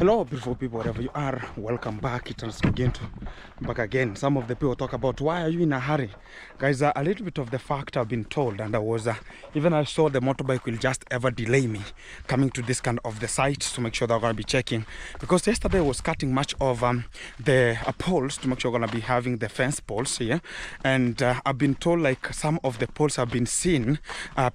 Hello beautiful people, wherever you are, welcome back. It's Gintu back again. Some of the people talk about why are you in a hurry, guys. A little bit of the fact I've been told, and even I saw the motorbike will just ever delay me coming to this kind of the site to make sure that I'm going to be checking, because yesterday I was cutting much of the poles to make sure I'm going to be having the fence poles here, and I've been told like some of the poles have been seen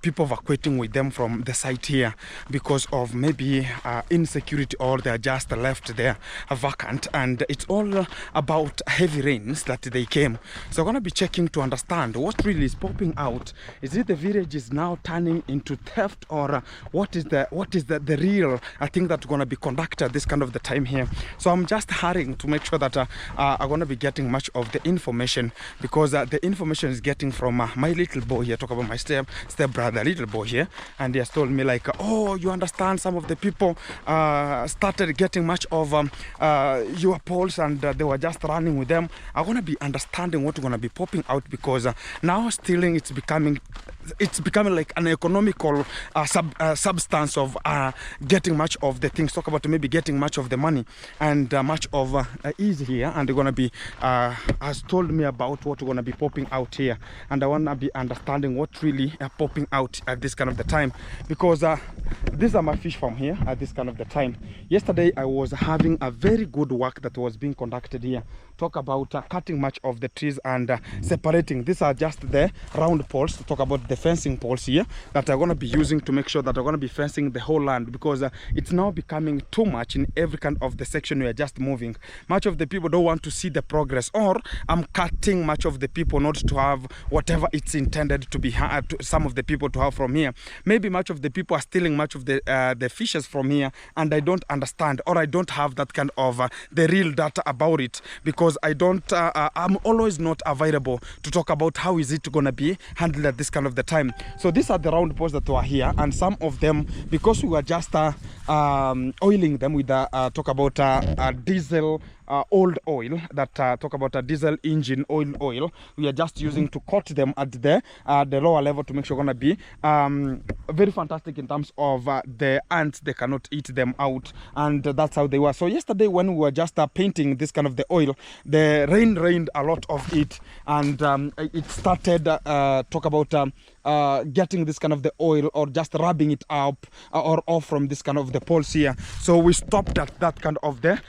people evacuating with them from the site here because of maybe insecurity, or they're just left there vacant, and it's all about heavy rains that they came. So I'm gonna be checking to understand what really is popping out. Is it the village is now turning into theft, or what is the real thing that's gonna be conducted this kind of the time here? So I'm just hurrying to make sure that I'm gonna be getting much of the information, because the information is getting from my little boy here. Talk about my step brother, little boy here, and he has told me like, oh, you understand, some of the people started getting much of your poles, and they were just running with them. I'm gonna be understanding what's gonna be popping out, because now stealing, it's becoming like an economical substance of getting much of the things. Talk about maybe getting much of the money and much of ease here, and they're gonna be has told me about what's gonna be popping out here, and I wanna be understanding what really popping out at this kind of the time, because these are my fish farm here at this kind of the time. Yesterday I was having a very good work that was being conducted here. Talk about cutting much of the trees and separating. These are just the round poles. To talk about the fencing poles here that I'm going to be using to make sure that I'm going to be fencing the whole land, because it's now becoming too much in every kind of the section we are just moving. Much of the people don't want to see the progress, or I'm cutting much of the people not to have whatever it's intended to be some of the people to have from here. Maybe much of the people are stealing much of the fishes from here, and I don't understand, or I don't have that kind of the real data about it, because I don't I'm always not available to talk about how is it going to be handled at this kind of the time. So these are the round poles that were here, and some of them, because we were just oiling them with talk about diesel old oil, that talk about a diesel engine oil, we are just using to coat them at the lower level to make sure we're gonna be very fantastic in terms of the ants. They cannot eat them out, and that's how they were. So yesterday when we were just painting this kind of the oil, the rain rained a lot of it, and it started talk about getting this kind of the oil, or just rubbing it up or off from this kind of the poles here. So we stopped at that kind of the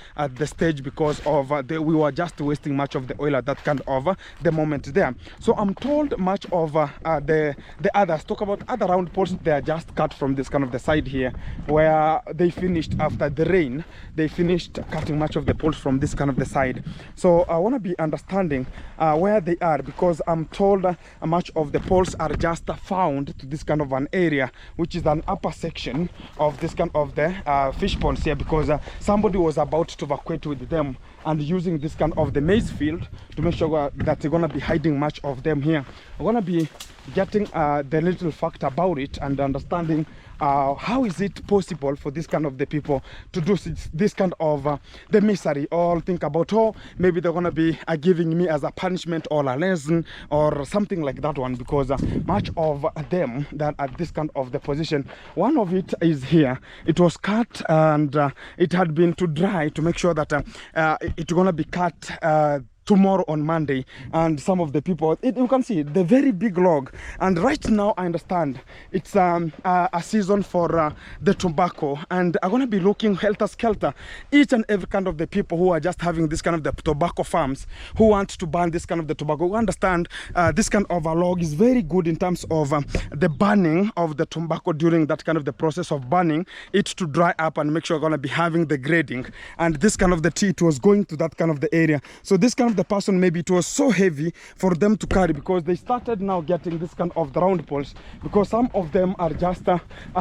stage, because of we were just wasting much of the oil at that kind of the moment there. So I'm told much of the others, talk about other round poles, they are just cut from this kind of the side here, where they finished after the rain. They finished cutting much of the poles from this kind of the side. So I want to be understanding where they are, because I'm told much of the poles are just found to this kind of an area, which is an upper section of this kind of the fish ponds here, because somebody was about to evacuate with them and using this kind of the maize field to make sure that they're going to be hiding much of them here. I'm going to be getting the little fact about it and understanding how is it possible for this kind of the people to do this kind of the misery, or think about, oh, maybe they're gonna be giving me as a punishment or a lesson or something like that one, because much of them that at this kind of the position, one of it is here, it was cut, and it had been to dry to make sure that it's gonna be cut tomorrow on Monday. And some of the people, you can see the very big log, and right now I understand it's a season for the tobacco, and I'm gonna be looking helter skelter each and every kind of the people who are just having this kind of the tobacco farms, who want to burn this kind of the tobacco. We understand this kind of a log is very good in terms of the burning of the tobacco during that kind of the process of burning it to dry up and make sure we're gonna be having the grading. And this kind of the tea, it was going to that kind of the area. So this kind of the person, maybe it was so heavy for them to carry, because they started now getting this kind of the round poles, because some of them are just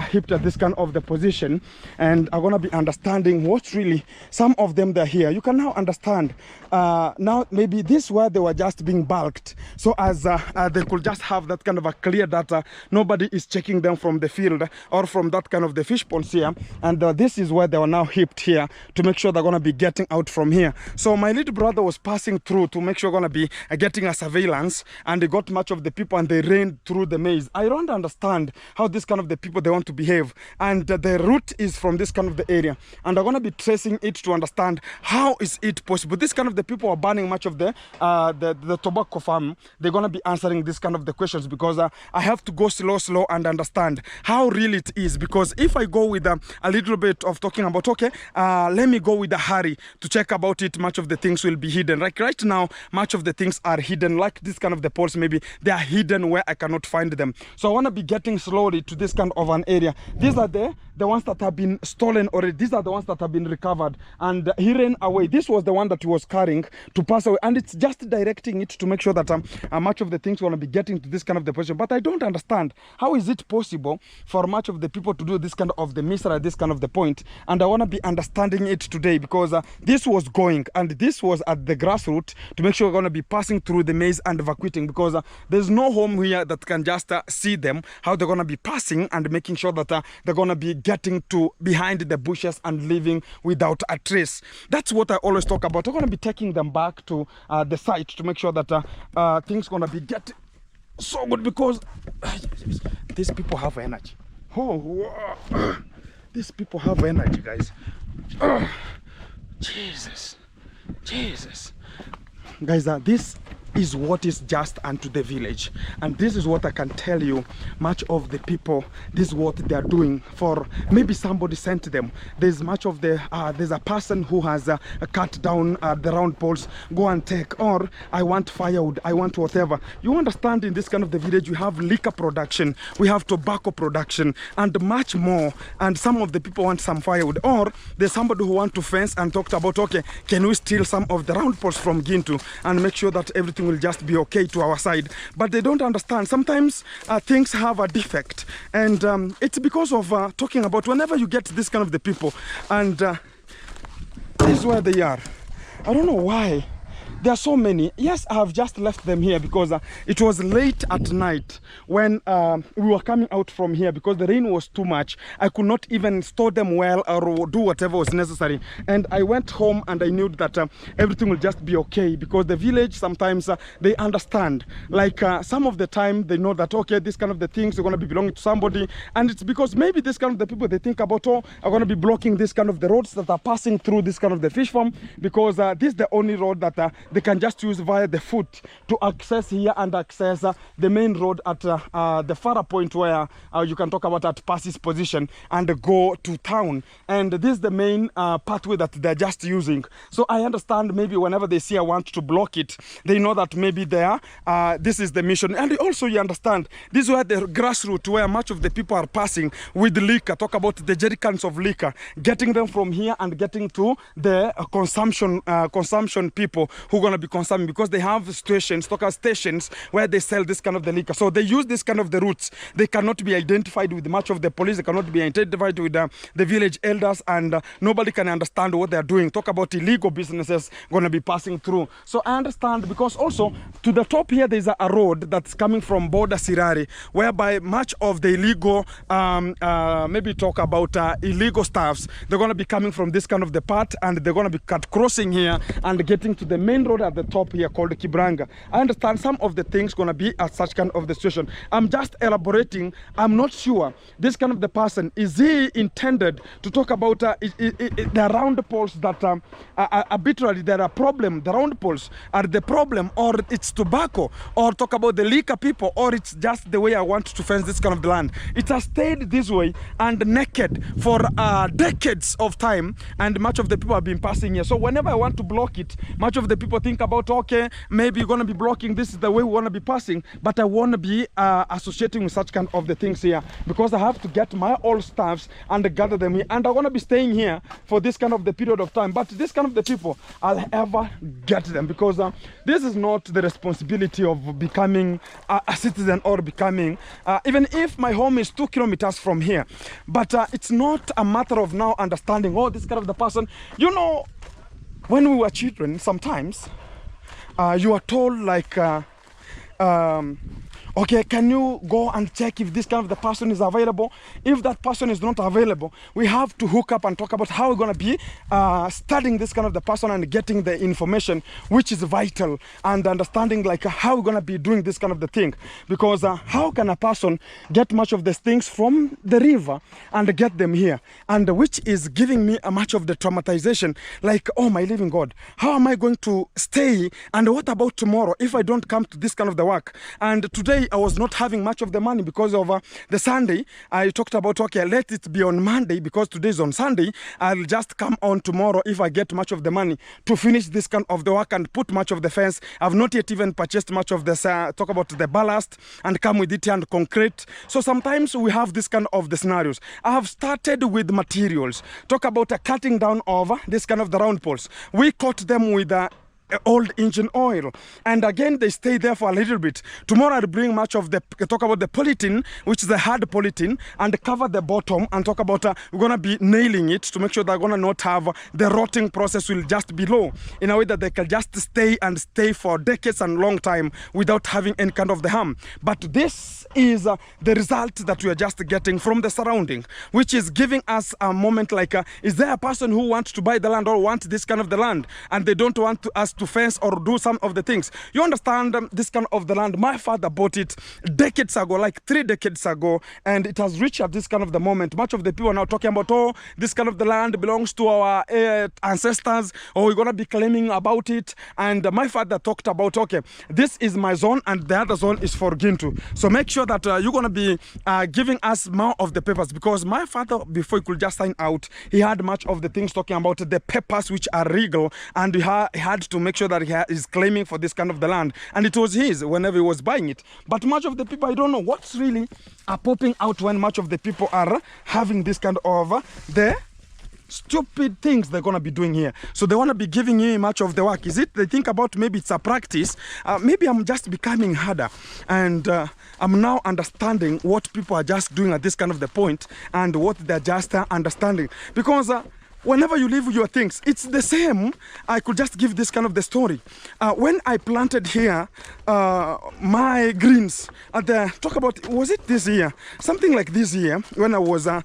hipped at this kind of the position, and I'm gonna be understanding what's really, some of them they're here. You can now understand now maybe this where they were just being bulked, so as they could just have that kind of a clear data, nobody is checking them from the field or from that kind of the fish ponds here, and this is where they were now hipped here to make sure they're gonna be getting out from here. So my little brother was passing through to make sure we're going to be getting a surveillance, and they got much of the people and they ran through the maze. I don't understand how this kind of the people they want to behave, and the route is from this kind of the area, and I'm going to be tracing it to understand how is it possible. This kind of the people are banning much of the tobacco farm. They're going to be answering this kind of the questions, because I have to go slow and understand how real it is. Because if I go with a little bit of talking about, okay, let me go with a hurry to check about it, much of the things will be hidden. Like right now, much of the things are hidden, like this kind of the poles, maybe they are hidden where I cannot find them. So I want to be getting slowly to this kind of an area. These are the ones that have been stolen already. These are the ones that have been recovered, and he ran away. This was the one that he was carrying to pass away, and it's just directing it to make sure that much of the things want to be getting to this kind of the position. But I don't understand how is it possible for much of the people to do this kind of the misery at this kind of the point, and I want to be understanding it today, because this was going, and this was at the grassroots to make sure we're going to be passing through the maze and evacuating, because there's no home here that can just see them, how they're going to be passing and making sure that they're going to be getting to behind the bushes and leaving without a trace. That's what I always talk about. We're going to be taking them back to the site to make sure that things going to be getting so good, because these people have energy. Oh, these people have energy, guys. Oh, Jesus. Guys, this is what is just unto the village, and this is what I can tell you. Much of the people, this is what they are doing. For maybe somebody sent them. There's much of the there's a person who has cut down the round poles. Go and take, or I want firewood, I want whatever. You understand, in this kind of the village, we have liquor production, we have tobacco production, and much more. And some of the people want some firewood, or there's somebody who want to fence and talked about, okay, can we steal some of the round poles from Gintu and make sure that everything will just be okay to our side. But they don't understand. Sometimes things have a defect, and it's because of talking about whenever you get this kind of the people, and this is where they are. I don't know why there are so many. Yes, I have just left them here because it was late at night when we were coming out from here, because the rain was too much. I could not even store them well or do whatever was necessary, and I went home and I knew that everything will just be okay, because the village sometimes they understand. Like some of the time they know that, okay, this kind of the things are going to be belonging to somebody, and it's because maybe this kind of the people they think about, oh, are going to be blocking this kind of the roads that are passing through this kind of the fish farm, because this is the only road that they can just use via the foot to access here and access the main road at the further point where you can talk about at Percy's position and go to town. And this is the main pathway that they're just using. So I understand, maybe whenever they see I want to block it, they know that maybe there this is the mission. And also you understand, this is where the grassroots, where much of the people are passing with liquor. Talk about the jerrycans of liquor, getting them from here and getting to the consumption people who are going to be consuming, because they have stations, stocker stations, where they sell this kind of the liquor. So they use this kind of the routes. They cannot be identified with much of the police. They cannot be identified with the village elders, and nobody can understand what they are doing. Talk about illegal businesses going to be passing through. So I understand, because also to the top here there's a road that's coming from border Sirari, whereby much of the illegal maybe talk about illegal stuffs, they're going to be coming from this kind of the part, and they're going to be crossing here and getting to the main road at the top here called Kibranga. I understand some of the things going to be at such kind of the situation. I'm just elaborating. I'm not sure this kind of the person, is he intended to talk about the round poles that arbitrarily there are problem. The round poles are the problem, or it's tobacco, or talk about the liquor people, or it's just the way I want to fence this kind of the land. It has stayed this way and naked for decades of time, and much of the people have been passing here. So whenever I want to block it, much of the people think about, okay, maybe you're going to be blocking, this is the way we want to be passing, but I want to be associating with such kind of the things here, because I have to get my old staffs and gather them here, and I want to be staying here for this kind of the period of time. But this kind of the people, I'll ever get them, because this is not the responsibility of becoming a citizen, or becoming even if my home is 2 kilometers from here, but it's not a matter of now understanding, oh, this kind of the person. You know, when we were children, sometimes you are told like okay, can you go and check if this kind of the person is available? If that person is not available, we have to hook up and talk about how we're going to be studying this kind of the person and getting the information which is vital, and understanding like how we're going to be doing this kind of the thing. Because how can a person get much of these things from the river and get them here, and which is giving me a much of the traumatization, like, oh my living God, how am I going to stay, and what about tomorrow if I don't come to this kind of the work? And today I was not having much of the money because of the Sunday. I talked about, okay, let it be on Monday because today is on Sunday. I'll just come on tomorrow if I get much of the money to finish this kind of the work and put much of the fence. I've not yet even purchased much of this, talk about the ballast and come with it and concrete. So sometimes we have this kind of the scenarios. I have started with materials. Talk about cutting down of this kind of the round poles. We cut them with old engine oil, and again they stay there for a little bit. Tomorrow I'll bring much of the talk about the polythene, which is the hard polythene, and cover the bottom, and talk about we're gonna be nailing it to make sure they're gonna not have the rotting process will just be low, in a way that they can just stay for decades and long time without having any kind of the harm. But this is the result that we are just getting from the surrounding, which is giving us a moment like is there a person who wants to buy the land or want this kind of the land, and they don't want us to fence or do some of the things? You understand, this kind of the land, my father bought it decades ago, like 3 decades ago, and it has reached at this kind of the moment. Much of the people are now talking about, oh, this kind of the land belongs to our ancestors, or we're gonna be claiming about it. And my father talked about, okay, this is my zone and the other zone is for Gintu, so make sure that you're gonna be giving us more of the papers, because my father, before he could just sign out, he had much of the things talking about the papers which are legal, and he had to make sure that he is claiming for this kind of the land, and it was his whenever he was buying it. But much of the people, I don't know what's really popping out when much of the people are having this kind of the stupid things they're gonna be doing here. So they want to be giving you much of the work. Is it they think about maybe it's a practice? Maybe I'm just becoming harder, and I'm now understanding what people are just doing at this kind of the point, and what they're just understanding. Because whenever you leave your things, it's the same. I could just give this kind of the story. When I planted here my greens at the, talk about, was it this year? Something like this year, when I was, I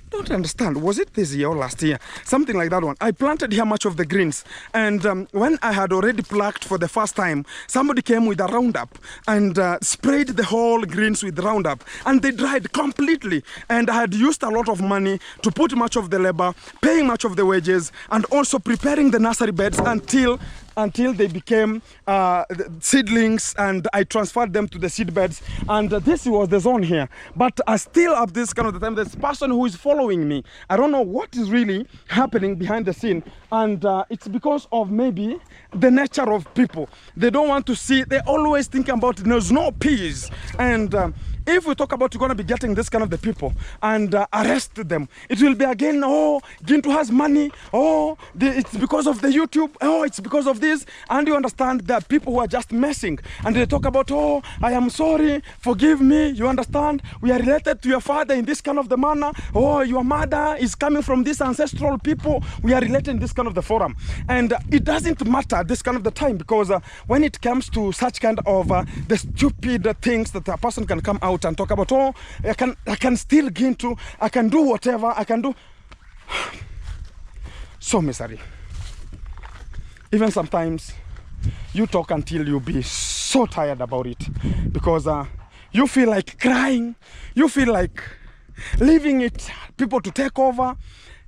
don't understand, was it this year or last year? Something like that one. I planted here much of the greens, and when I had already plucked for the first time, somebody came with a Roundup and sprayed the whole greens with Roundup, and they dried completely. And I had used a lot of money to put much of the labor, paying much of the wages, and also preparing the nursery beds until they became seedlings, and I transferred them to the seed beds, and this was the zone here. But I still have this kind of the time, this person who is following me, I don't know what is really happening behind the scene, and it's because of maybe the nature of people. They don't want to see, they always thinking about there's no peace. And if we talk about, you're going to be getting this kind of the people and arrest them, it will be again, oh, Gintu has money, oh, it's because of the YouTube, oh, it's because of this. And you understand that people who are just messing, and they talk about, oh, I am sorry, forgive me, you understand, we are related to your father in this kind of the manner, oh, your mother is coming from this ancestral people, we are related in this kind of the forum. And it doesn't matter this kind of the time, because when it comes to such kind of the stupid things that a person can come out and talk about, oh, I can still Gintu, I can do whatever I can do. So misery. Even sometimes you talk until you be so tired about it, because you feel like crying, you feel like leaving it people to take over.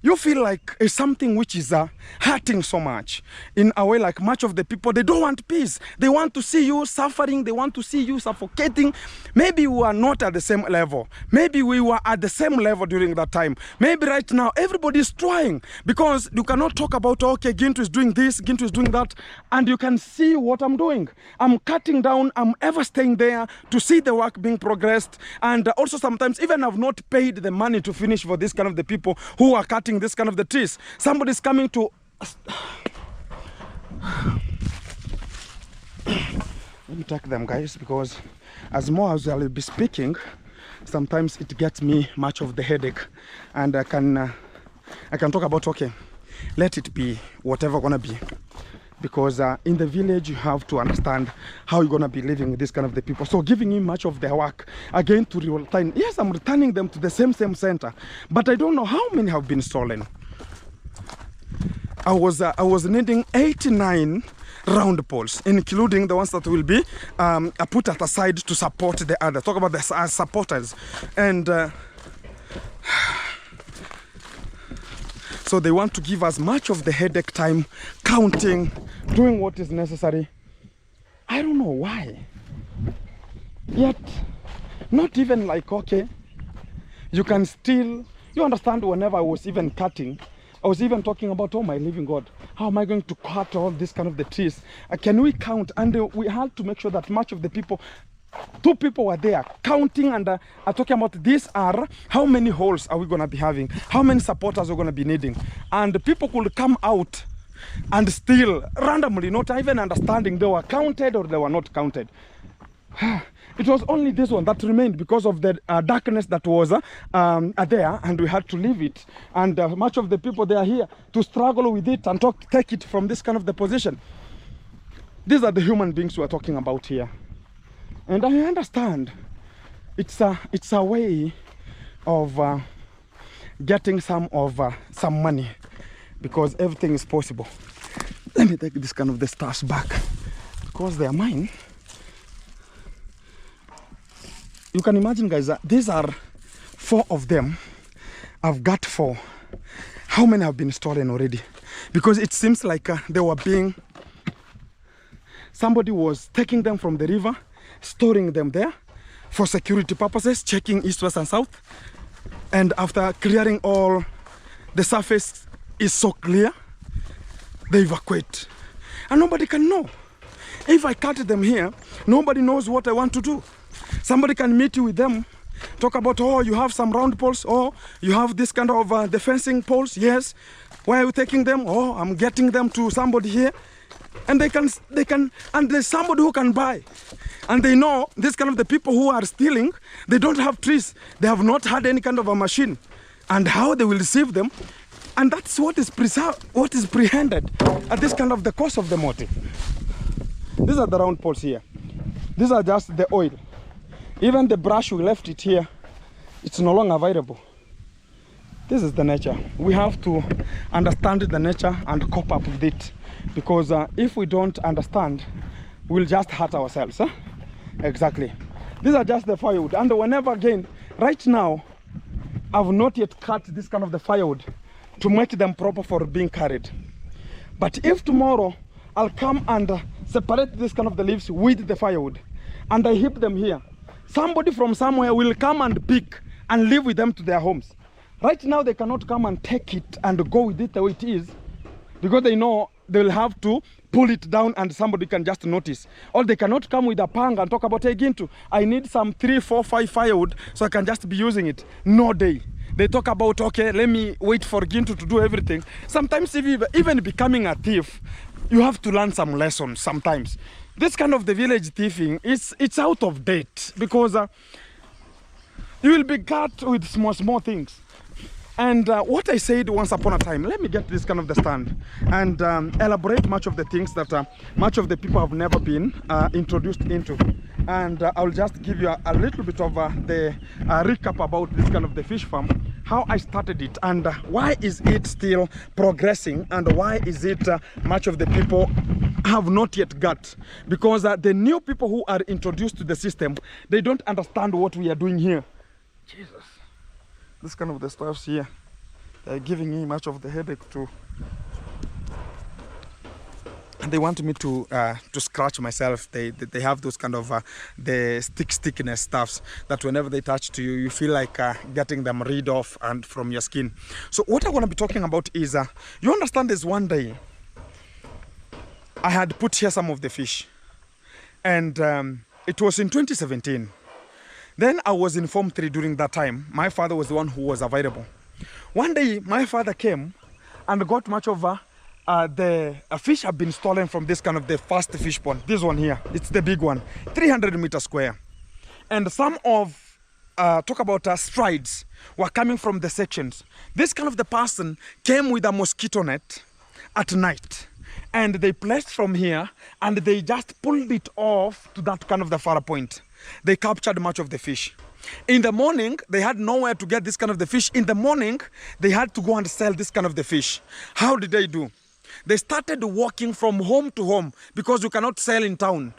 You feel like it's something which is hurting so much. In a way, like much of the people, they don't want peace. They want to see you suffering. They want to see you suffocating. Maybe we are not at the same level. Maybe we were at the same level during that time. Maybe right now, everybody is trying, because you cannot talk about, okay, Gintu is doing this, Gintu is doing that, and you can see what I'm doing. I'm cutting down. I'm ever staying there to see the work being progressed. And also sometimes, even I've not paid the money to finish for this kind of the people who are cutting this kind of the trees. Somebody's coming to let me take them, guys, because as more as I'll be speaking, sometimes it gets me much of the headache, and I can talk about, okay, let it be whatever gonna be. because in the village you have to understand how you're going to be living with this kind of the people. So giving him much of their work again to return. Yes, I'm returning them to the same center, but I don't know how many have been stolen. I was needing 89 round poles, including the ones that will be put at aside to support the other. Talk about the supporters. And so they want to give us much of the headache time, counting, doing what is necessary. I don't know why. Yet, not even like, okay, you can still, you understand, whenever I was even cutting, I was even talking about, oh my living God, how am I going to cut all this kind of the trees? Can we count? And we had to make sure that much of the people, 2 people were there counting and talking about these are how many holes are we going to be having, how many supporters are going to be needing. And people could come out and still randomly, not even understanding they were counted or they were not counted. It was only this one that remained because of the darkness that was there, and we had to leave it. And much of the people, they are here to struggle with it and take it from this kind of the position. These are the human beings we are talking about here. And I understand it's a way of getting some money, because everything is possible. Let me take this kind of the stars back because they are mine. You can imagine, guys, these are 4 of them. I've got 4. How many have been stolen already? Because it seems like they were being, somebody was taking them from the river, storing them there for security purposes, checking east, west and south. And after clearing all, the surface is so clear, they evacuate. And nobody can know. If I cut them here, nobody knows what I want to do. Somebody can meet you with them, talk about, oh, you have some round poles, oh, you have this kind of the fencing poles. Yes. Why are you taking them? Oh, I'm getting them to somebody here. And they can, and there's somebody who can buy. And they know this kind of the people who are stealing, they don't have trees. They have not had any kind of a machine. And how they will receive them. And that's what is prehended at this kind of the cost of the motive. These are the round poles here. These are just the oil. Even the brush, we left it here. It's no longer available. This is the nature. We have to understand the nature and cope up with it. Because if we don't understand, we'll just hurt ourselves. Huh? Exactly. These are just the firewood. And whenever again, right now, I've not yet cut this kind of the firewood to make them proper for being carried. But if tomorrow, I'll come and separate this kind of the leaves with the firewood, and I heap them here, somebody from somewhere will come and pick and live with them to their homes. Right now, they cannot come and take it and go with it the way it is, because they know they will have to pull it down and somebody can just notice. Or they cannot come with a pang and talk about, hey, Gintu, I need some 3, 4, 5 firewood so I can just be using it. No day. They talk about, okay, let me wait for Gintu to do everything. Sometimes even becoming a thief, you have to learn some lessons sometimes. This kind of the village thieving, it's out of date, because you will be caught with small things. And what I said once upon a time, let me get this kind of the stand and elaborate much of the things that much of the people have never been introduced into. And I'll just give you a little bit of the recap about this kind of the fish farm, how I started it, and why is it still progressing, and why is it much of the people have not yet got. Because the new people who are introduced to the system, they don't understand what we are doing here. Jesus. This kind of the stuffs here, they're giving me much of the headache too. And they want me to scratch myself. They have those kind of the stickiness stuffs that whenever they touch to you, you feel like getting them rid of and from your skin. So what I'm going to be talking about is, you understand, is one day I had put here some of the fish, and it was in 2017. Then I was in Form 3 during that time. My father was the one who was available. One day, my father came and got much of the fish have been stolen from this kind of the first fish pond. This one here, it's the big one, 300 meters square. And some of, talk about strides, were coming from the sections. This kind of the person came with a mosquito net at night and they placed from here, and they just pulled it off to that kind of the far point. They captured much of the fish. In the morning, they had nowhere to get this kind of the fish. In the morning, they had to go and sell this kind of the fish. How did they do? They started walking from home to home, because you cannot sell in town.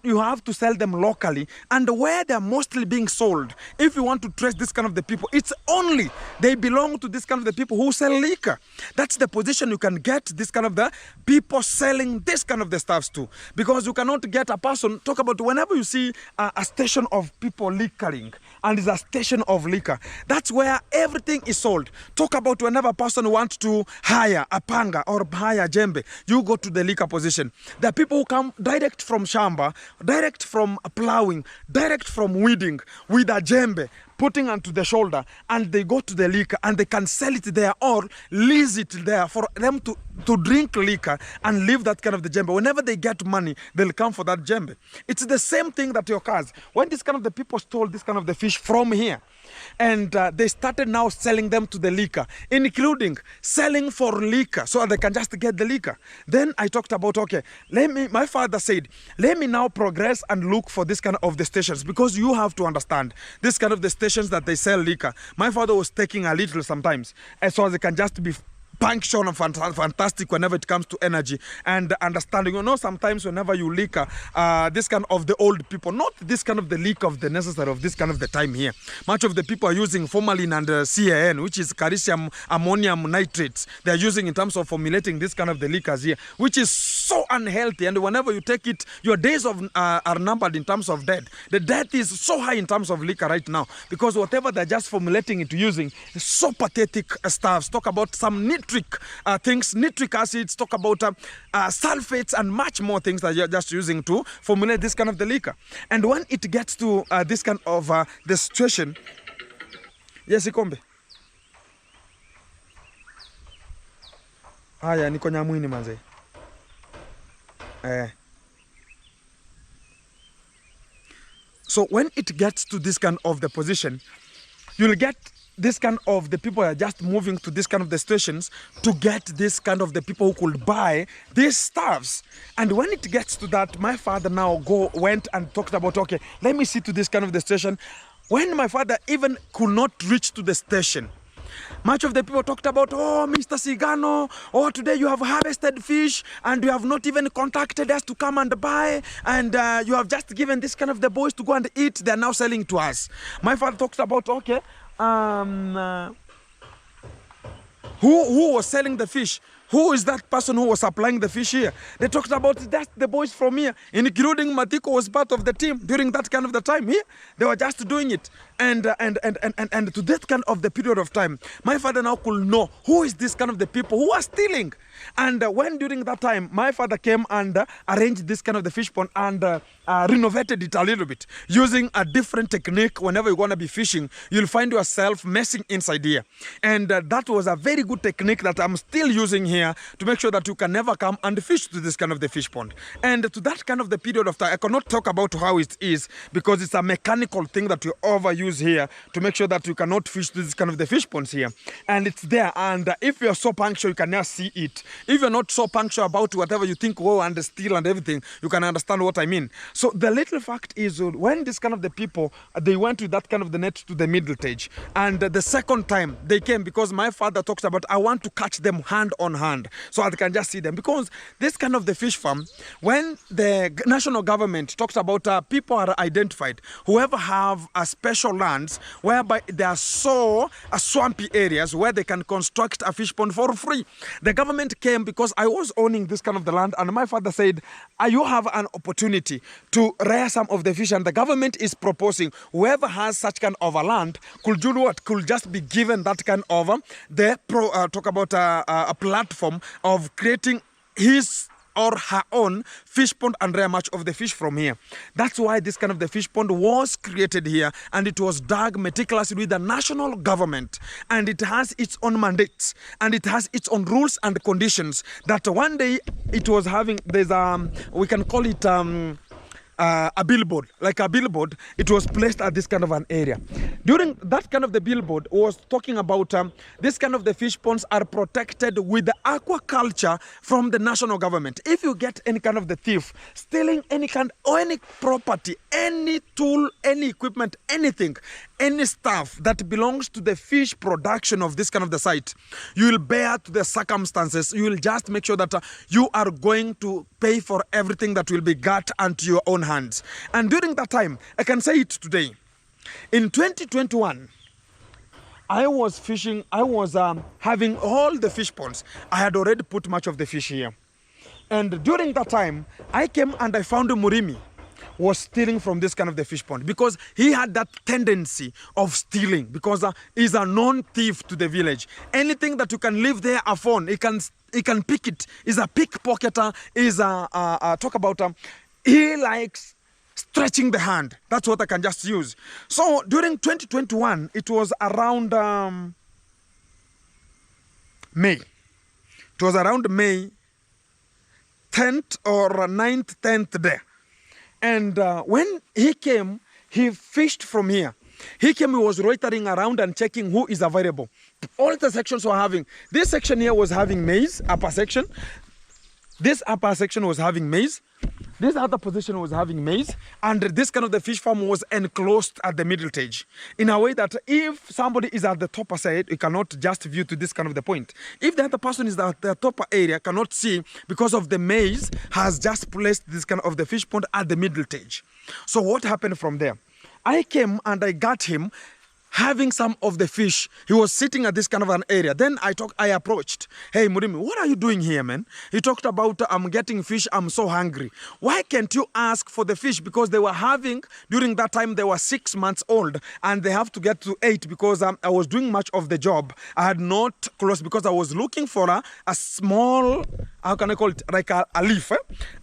You have to sell them locally. And where they're mostly being sold, if you want to trace this kind of the people, it's only they belong to this kind of the people who sell liquor. That's the position you can get this kind of the people selling this kind of the stuffs to. Because you cannot get a person, talk about whenever you see a station of people liquoring, and it's a station of liquor, that's where everything is sold. Talk about whenever a person wants to hire a panga or hire a jembe, you go to the liquor position. There are people who come direct from shamba, direct from plowing, direct from weeding with a jembe, putting onto the shoulder, and they go to the liquor and they can sell it there or lease it there for them to drink liquor and leave that kind of the jembe. Whenever they get money, they'll come for that jembe. It's the same thing that occurs when this kind of the people stole this kind of the fish from here, and they started now selling them to the liquor, including selling for liquor so they can just get the liquor. Then I talked about, okay, my father said, let me now progress and look for this kind of the stations, because you have to understand this kind of the stations that they sell liquor. My father was taking a little sometimes, and so they can just be punctual and fantastic whenever it comes to energy and understanding. You know, sometimes whenever you liquor this kind of the old people, not this kind of the leak of the necessary of this kind of the time here. Much of the people are using formalin and CAN, which is calcium ammonium nitrates. They are using in terms of formulating this kind of the liquors here, which is so unhealthy. And whenever you take it, your days of are numbered in terms of death. The death is so high in terms of liquor right now, because whatever they're just formulating it using is so pathetic stuff. Talk about some nitric things, nitric acids, talk about sulfates and much more things that you're just using to formulate this kind of the liquor. And when it gets to this kind of the situation, yes, Ikombe. Haya, niko Nyamwini manze. So when it gets to this kind of the position, you'll get this kind of the people are just moving to this kind of the stations to get this kind of the people who could buy these stuffs. And when it gets to that, my father now went and talked about, okay, let me see to this kind of the station. When my father even could not reach to the station, much of the people talked about, oh, Mr. Sigano, oh, today you have harvested fish and you have not even contacted us to come and buy, and you have just given this kind of the boys to go and eat. They are now selling to us. My father talked about, okay, who was selling the fish? Who is that person who was supplying the fish here? They talked about that's the boys from here, including Matiko was part of the team during that kind of the time here. They were just doing it. And to that kind of the period of time, my father now could know who is this kind of the people who are stealing. And when during that time, my father came and arranged this kind of the fish pond and renovated it a little bit using a different technique. Whenever you're going to be fishing, you'll find yourself messing inside here. And that was a very good technique that I'm still using here to make sure that you can never come and fish to this kind of the fish pond. And to that kind of the period of time, I cannot talk about how it is, because it's a mechanical thing that you overuse here to make sure that you cannot fish to this kind of the fish ponds here. And it's there. And if you're so punctual, you can now see it. If you're not so punctual about whatever you think, oh, and steal and everything, you can understand what I mean. So the little fact is, when this kind of the people, they went with that kind of the net to the middle stage, and the second time they came, because my father talks about, I want to catch them hand on hand so I can just see them. Because this kind of the fish farm, when the national government talks about people are identified, whoever have a special lands whereby there are so swampy areas where they can construct a fish pond for free. The government came because I was owning this kind of the land, and my father said, you have an opportunity to rear some of the fish, and the government is proposing whoever has such kind of a land could do what? Could just be given that kind of talk about a platform of creating his or her own fish pond and rear much of the fish from here. That's why this kind of the fish pond was created here, and it was dug meticulously with the national government, and it has its own mandates and it has its own rules and conditions that one day it was having. There's we can call it a billboard, like a billboard. It was placed at this kind of an area. During that kind of the billboard was talking about this kind of the fish ponds are protected with the aquaculture from the national government. If you get any kind of the thief stealing any kind or any property, any tool, any equipment, anything, any stuff that belongs to the fish production of this kind of the site, you will bear to the circumstances. You will just make sure that you are going to pay for everything that will be got onto your own hands. And during that time, I can say it today, in 2021, I was fishing, I was having all the fish ponds. I had already put much of the fish here. And during that time, I came and I found Murimi was stealing from this kind of the fish pond, because he had that tendency of stealing, because he's a known thief to the village. Anything that you can leave there a phone, he can pick it. He's a pickpocketer. He's talk about he likes stretching the hand. That's what I can just use. So during 2021, it was around May. It was around May 10th or 9th, 10th day. And when he came, he fished from here. He came, he was loitering around and checking who is available. All the sections were having. This section here was having maize, upper section. This upper section was having maize. This other position was having maize. And this kind of the fish farm was enclosed at the middle stage, in a way that if somebody is at the topper side, you cannot just view to this kind of the point. If the other person is at the topper area, cannot see, because of the maize has just placed this kind of the fish pond at the middle stage. So what happened from there? I came and I got him having some of the fish. He was sitting at this kind of an area. Then I approached. Hey, Murimi, what are you doing here, man? He talked about, I'm getting fish, I'm so hungry. Why can't you ask for the fish? Because they were having, during that time, they were 6 months old, and they have to get to 8, because I was doing much of the job. I had not closed, because I was looking for a small, how can I call it, like a leaf,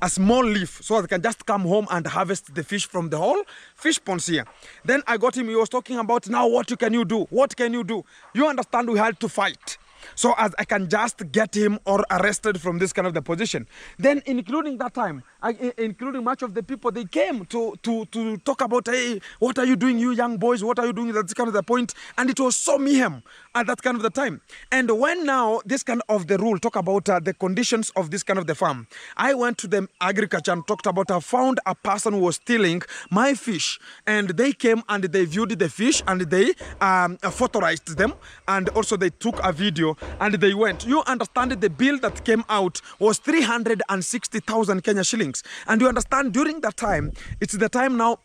a small leaf, so I can just come home and harvest the fish from the whole fish ponds here. Then I got him, he was talking about, now what can you do? What can you do? You understand, we had to fight. So as I can just get him or arrested from this kind of the position. Then including that time, including much of the people, they came to talk about, hey, what are you doing, you young boys? What are you doing? That's kind of the point. And it was so mayhem at that kind of the time. And when now this kind of the rule talk about the conditions of this kind of the farm, I went to the agriculture and talked about, I found a person who was stealing my fish. And they came and they viewed the fish and they photorized them. And also they took a video and they went. You understand, the bill that came out was 360,000 Kenya shillings. And you understand, during that time, it's the time now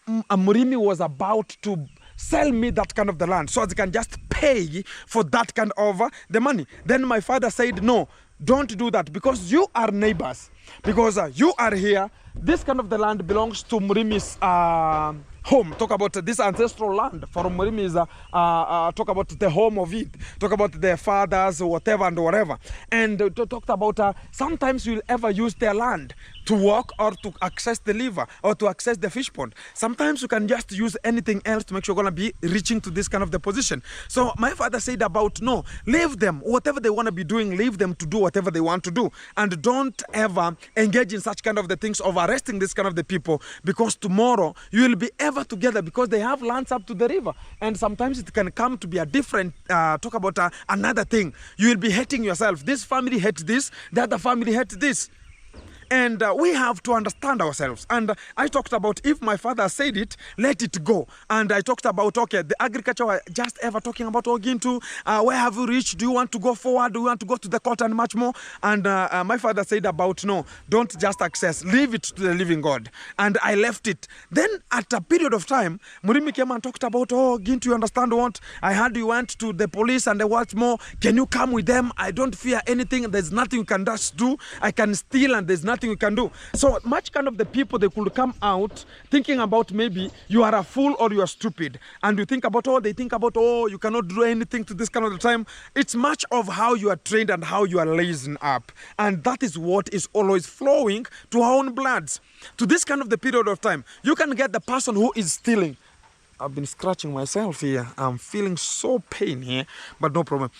Murimi was about to sell me that kind of the land, so as I can just pay for that kind of the money. Then my father said, no, don't do that, because you are neighbors, because you are here. This kind of the land belongs to Murimi's home. Talk about this ancestral land for Murimi is talk about the home of it, talk about their fathers, whatever and whatever. And talked about sometimes you'll ever use their land to walk or to access the river or to access the fish pond. Sometimes you can just use anything else to make sure you're going to be reaching to this kind of the position. So my father said about, no, leave them, whatever they want to be doing, leave them to do whatever they want to do. And don't ever engage in such kind of the things of arresting this kind of the people, because tomorrow you will be ever together, because they have lands up to the river. And sometimes it can come to be a different, talk about another thing. You will be hating yourself. This family hates this, the other family hates this. And we have to understand ourselves. And I talked about, if my father said it, let it go. And I talked about, okay, the agriculture were just ever talking about, oh, Gintu, where have you reached? Do you want to go forward? Do you want to go to the court and much more? And my father said about, no, don't just access, leave it to the living God. And I left it. Then at a period of time, Murimi came and talked about, oh, Gintu, you understand what? I heard you went to the police and what more? Can you come with them? I don't fear anything. There's nothing you can just do. I can steal and there's nothing we can do. So much kind of the people, they could come out thinking about, maybe you are a fool or you are stupid, and you think about, oh, they think about, oh, you cannot do anything to this kind of the time. It's much of how you are trained and how you are raised up, and that is what is always flowing to our own bloods. To this kind of the period of time, you can get the person who is stealing. I've been scratching myself here. I'm feeling so pain here, but no problem.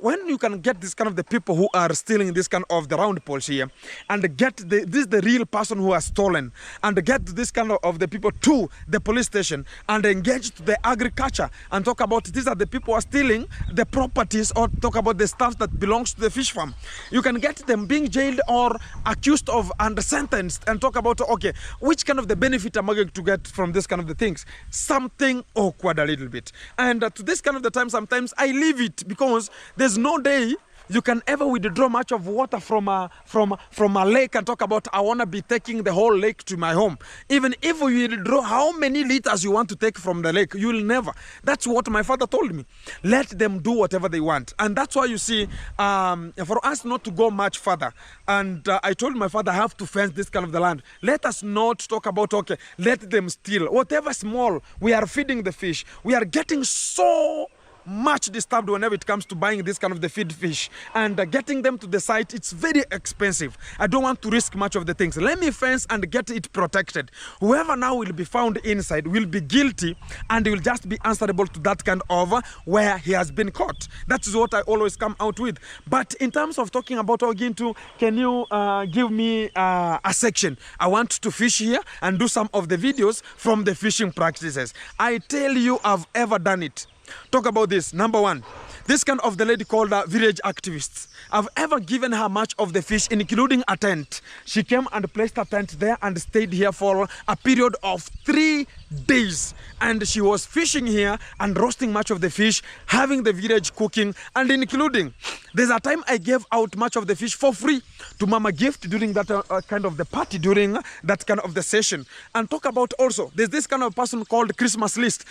When you can get this kind of the people who are stealing this kind of the round poles here, and get this is the real person who has stolen, and get this kind of the people to the police station and engage to the agriculture and talk about these are the people who are stealing the properties, or talk about the stuff that belongs to the fish farm. You can get them being jailed or accused of and sentenced, and talk about, okay, which kind of the benefit am I going to get from this kind of the things? Something awkward a little bit. And to this kind of the time, sometimes I leave it, because there's no day you can ever withdraw much of water from a lake and talk about, I want to be taking the whole lake to my home. Even if you withdraw how many liters you want to take from the lake, you will never. That's what my father told me. Let them do whatever they want. And that's why you see, for us not to go much further, and I told my father, I have to fence this kind of the land. Let us not talk about, okay, let them steal. Whatever small, we are feeding the fish. We are getting so much disturbed whenever it comes to buying this kind of the feed fish, and getting them to the site. It's very expensive. I don't want to risk much of the things. Let me fence and get it protected. Whoever now will be found inside will be guilty, and he will just be answerable to that kind of where he has been caught. That is what I always come out with. But in terms of talking about Gintu, can you give me a section? I want to fish here and do some of the videos from the fishing practices. I tell you, I've ever done it. Talk about this. Number one, this kind of the lady called village activists. I've ever given her much of the fish, including a tent. She came and placed a tent there and stayed here for a period of 3 days. And she was fishing here and roasting much of the fish, having the village cooking, and including, there's a time I gave out much of the fish for free to Mama Gift during that kind of the party, during that kind of the session. And talk about also, there's this kind of person called Christmas List.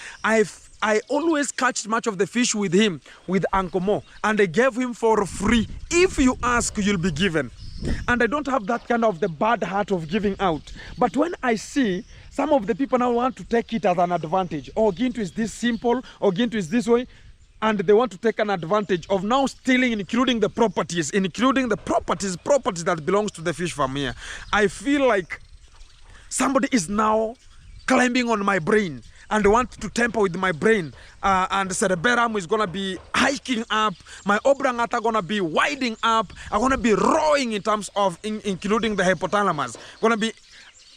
I always catch much of the fish with him, with Uncle Mo, and I gave him for free. If you ask, you'll be given. And I don't have that kind of the bad heart of giving out. But when I see some of the people now want to take it as an advantage, oh, Gintu is this simple, or Gintu is this way, and they want to take an advantage of now stealing, including the properties, properties that belongs to the fish farm here. I feel like somebody is now climbing on my brain and want to tamper with my brain, and cerebellum is gonna be hiking up, my obrangata gonna be widening up, I'm gonna be rowing in terms of including the hypothalamus,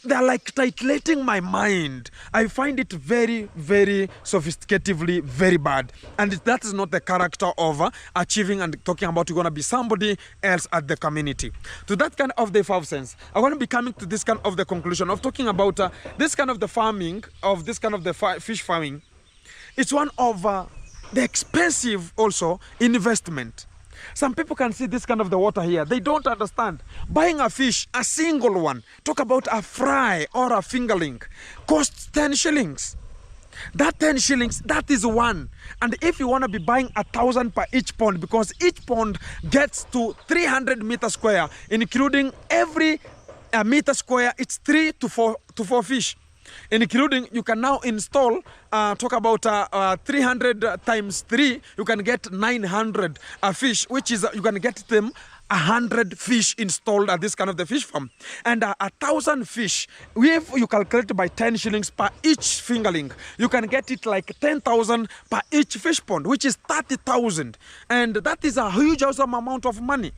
they're like titillating my mind. I find it very, very sophisticatively very bad. And that is not the character of achieving and talking about you're going to be somebody else at the community. To that kind of the 5 cents, I'm going to be coming to this kind of the conclusion of talking about this kind of the farming, of this kind of the fish farming. It's one of the expensive also investment. Some people can see this kind of the water here. They don't understand. Buying a fish, a single one, talk about a fry or a fingerling, costs 10 shillings. That 10 shillings, that is one. And if you want to be buying 1,000 per each pond, because each pond gets to 300 meters square, including every meter square, it's 3 to 4 fish. Including, you can now install, talk about 300 times 3, you can get 900 fish, which is, you can get them 100 fish installed at this kind of the fish farm. And 1,000 fish, if you calculate by 10 shillings per each fingerling, you can get it like 10,000 per each fish pond, which is 30,000. And that is a huge awesome amount of money.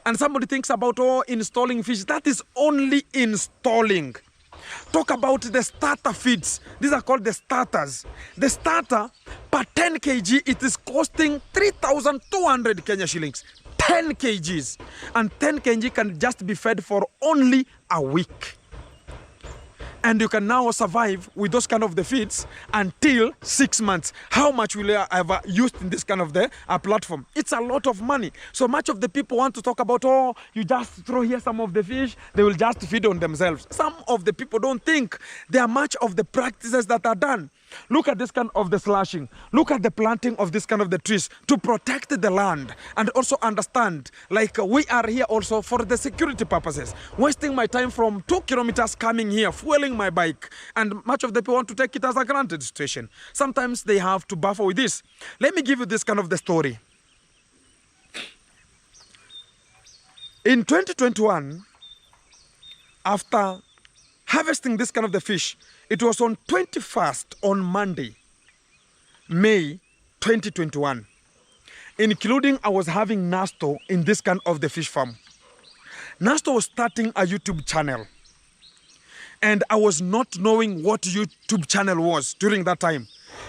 And somebody thinks about, oh, installing fish. That is only installing. Talk about the starter feeds. These are called the starters. The starter per 10 kg, it is costing 3,200 Kenya shillings. 10 kgs. And 10 kg can just be fed for only a week. And you can now survive with those kind of the feeds until 6 months. How much will you ever used in this kind of the platform? It's a lot of money. So much of the people want to talk about, oh, you just throw here some of the fish, they will just feed on themselves. Some of the people don't think there are much of the practices that are done. Look at this kind of the slashing. Look at the planting of this kind of the trees to protect the land, and also understand, like we are here also for the security purposes. Wasting my time from 2 kilometers coming here, fueling my bike, and much of the people want to take it as a granted situation. Sometimes they have to buffer with this. Let me give you this kind of the story. In 2021, after harvesting this kind of the fish. It was on 21st, on Monday, May 2021. Including I was having Nasto in this kind of the fish farm. Nasto was starting a YouTube channel. And I was not knowing what YouTube channel was during that time.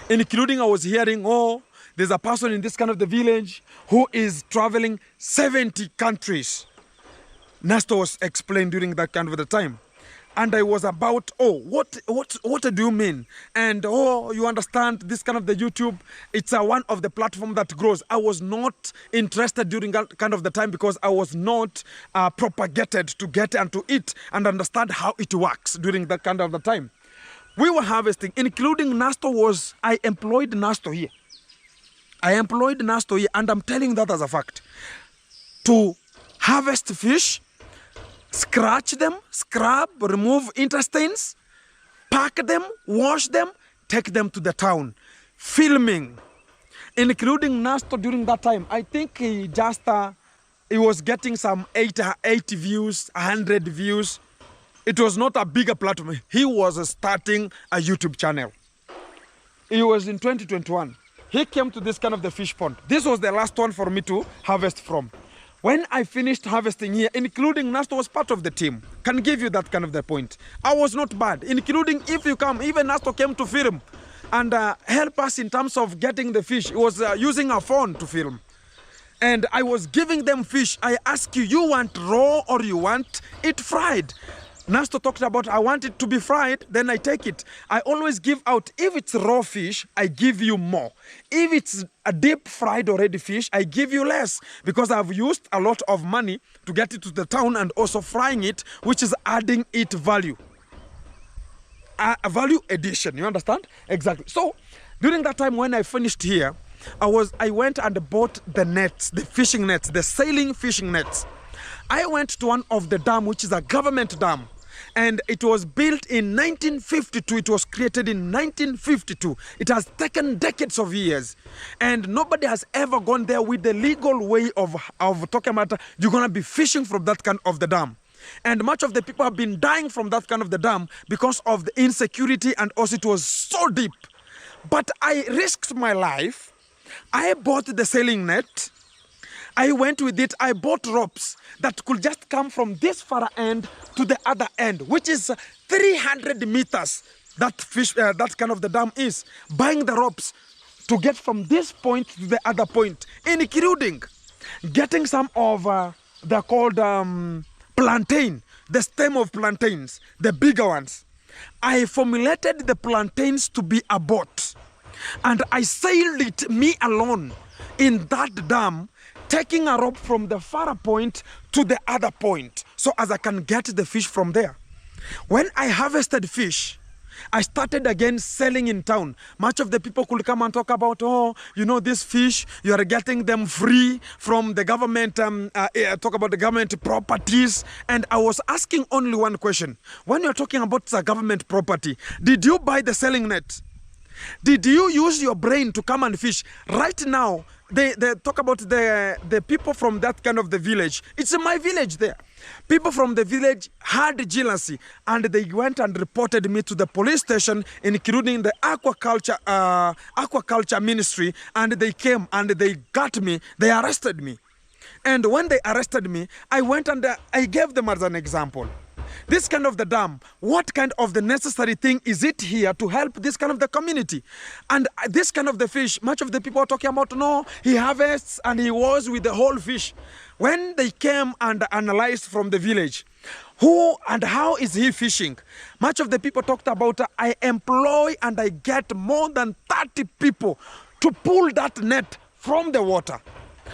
Including I was hearing, oh, there's a person in this kind of the village who is traveling 70 countries. Nasto was explained during that kind of the time. And I was about, oh, what do you mean? And, oh, you understand this kind of the YouTube, it's one of the platform that grows. I was not interested during that kind of the time because I was not propagated to get and to eat and understand how it works during that kind of the time. We were harvesting, including Nasto was, I employed Nasto here. And I'm telling that as a fact. To harvest fish, scratch them, scrub, remove intestines, pack them, wash them, take them to the town. Filming, including Nasto during that time. I think he just, he was getting some 80 views, 100 views. It was not a bigger platform. He was starting a YouTube channel. It was in 2021. He came to this kind of the fish pond. This was the last one for me to harvest from. When I finished harvesting here, including Nasto was part of the team. Can give you that kind of the point. I was not bad, including if you come, even Nasto came to film and help us in terms of getting the fish. He was using a phone to film. And I was giving them fish. I ask you, you want raw or you want it fried? Nasto talked about, I want it to be fried, then I take it. I always give out, if it's raw fish, I give you more. If it's a deep fried already fish, I give you less. Because I've used a lot of money to get it to the town and also frying it, which is adding it value. A value addition, you understand? Exactly. So, during that time when I finished here, I went and bought the nets, the fishing nets, the sailing fishing nets. I went to one of the dam, which is a government dam. And it was built in 1952. It was created in 1952. It has taken decades of years. And nobody has ever gone there with the legal way of talking about you're going to be fishing from that kind of the dam. And much of the people have been dying from that kind of the dam because of the insecurity and also it was so deep. But I risked my life. I bought the sailing net. I went with it, I bought ropes that could just come from this far end to the other end, which is 300 meters that kind of the dam is. Buying the ropes to get from this point to the other point, including getting some of, they're called plantain, the stem of plantains, the bigger ones. I formulated the plantains to be a boat and I sailed it, me alone, in that dam, taking a rope from the far point to the other point so as I can get the fish from there. When I harvested fish, I started again selling in town. Much of the people could come and talk about, oh, you know, this fish, you are getting them free from the government, talk about the government properties. And I was asking only one question. When you're talking about the government property, did you buy the selling net? Did you use your brain to come and fish? Right now, they talk about the people from that kind of the village. It's in my village there. People from the village had jealousy and they went and reported me to the police station, including the aquaculture ministry, and they came and they got me, they arrested me. And when they arrested me, I went and I gave them as an example. This kind of the dam, what kind of the necessary thing is it here to help this kind of the community? And this kind of the fish, much of the people are talking about, no, he harvests and he was with the whole fish. When they came and analyzed from the village, who and how is he fishing? Much of the people talked about, I employ and I get more than 30 people to pull that net from the water.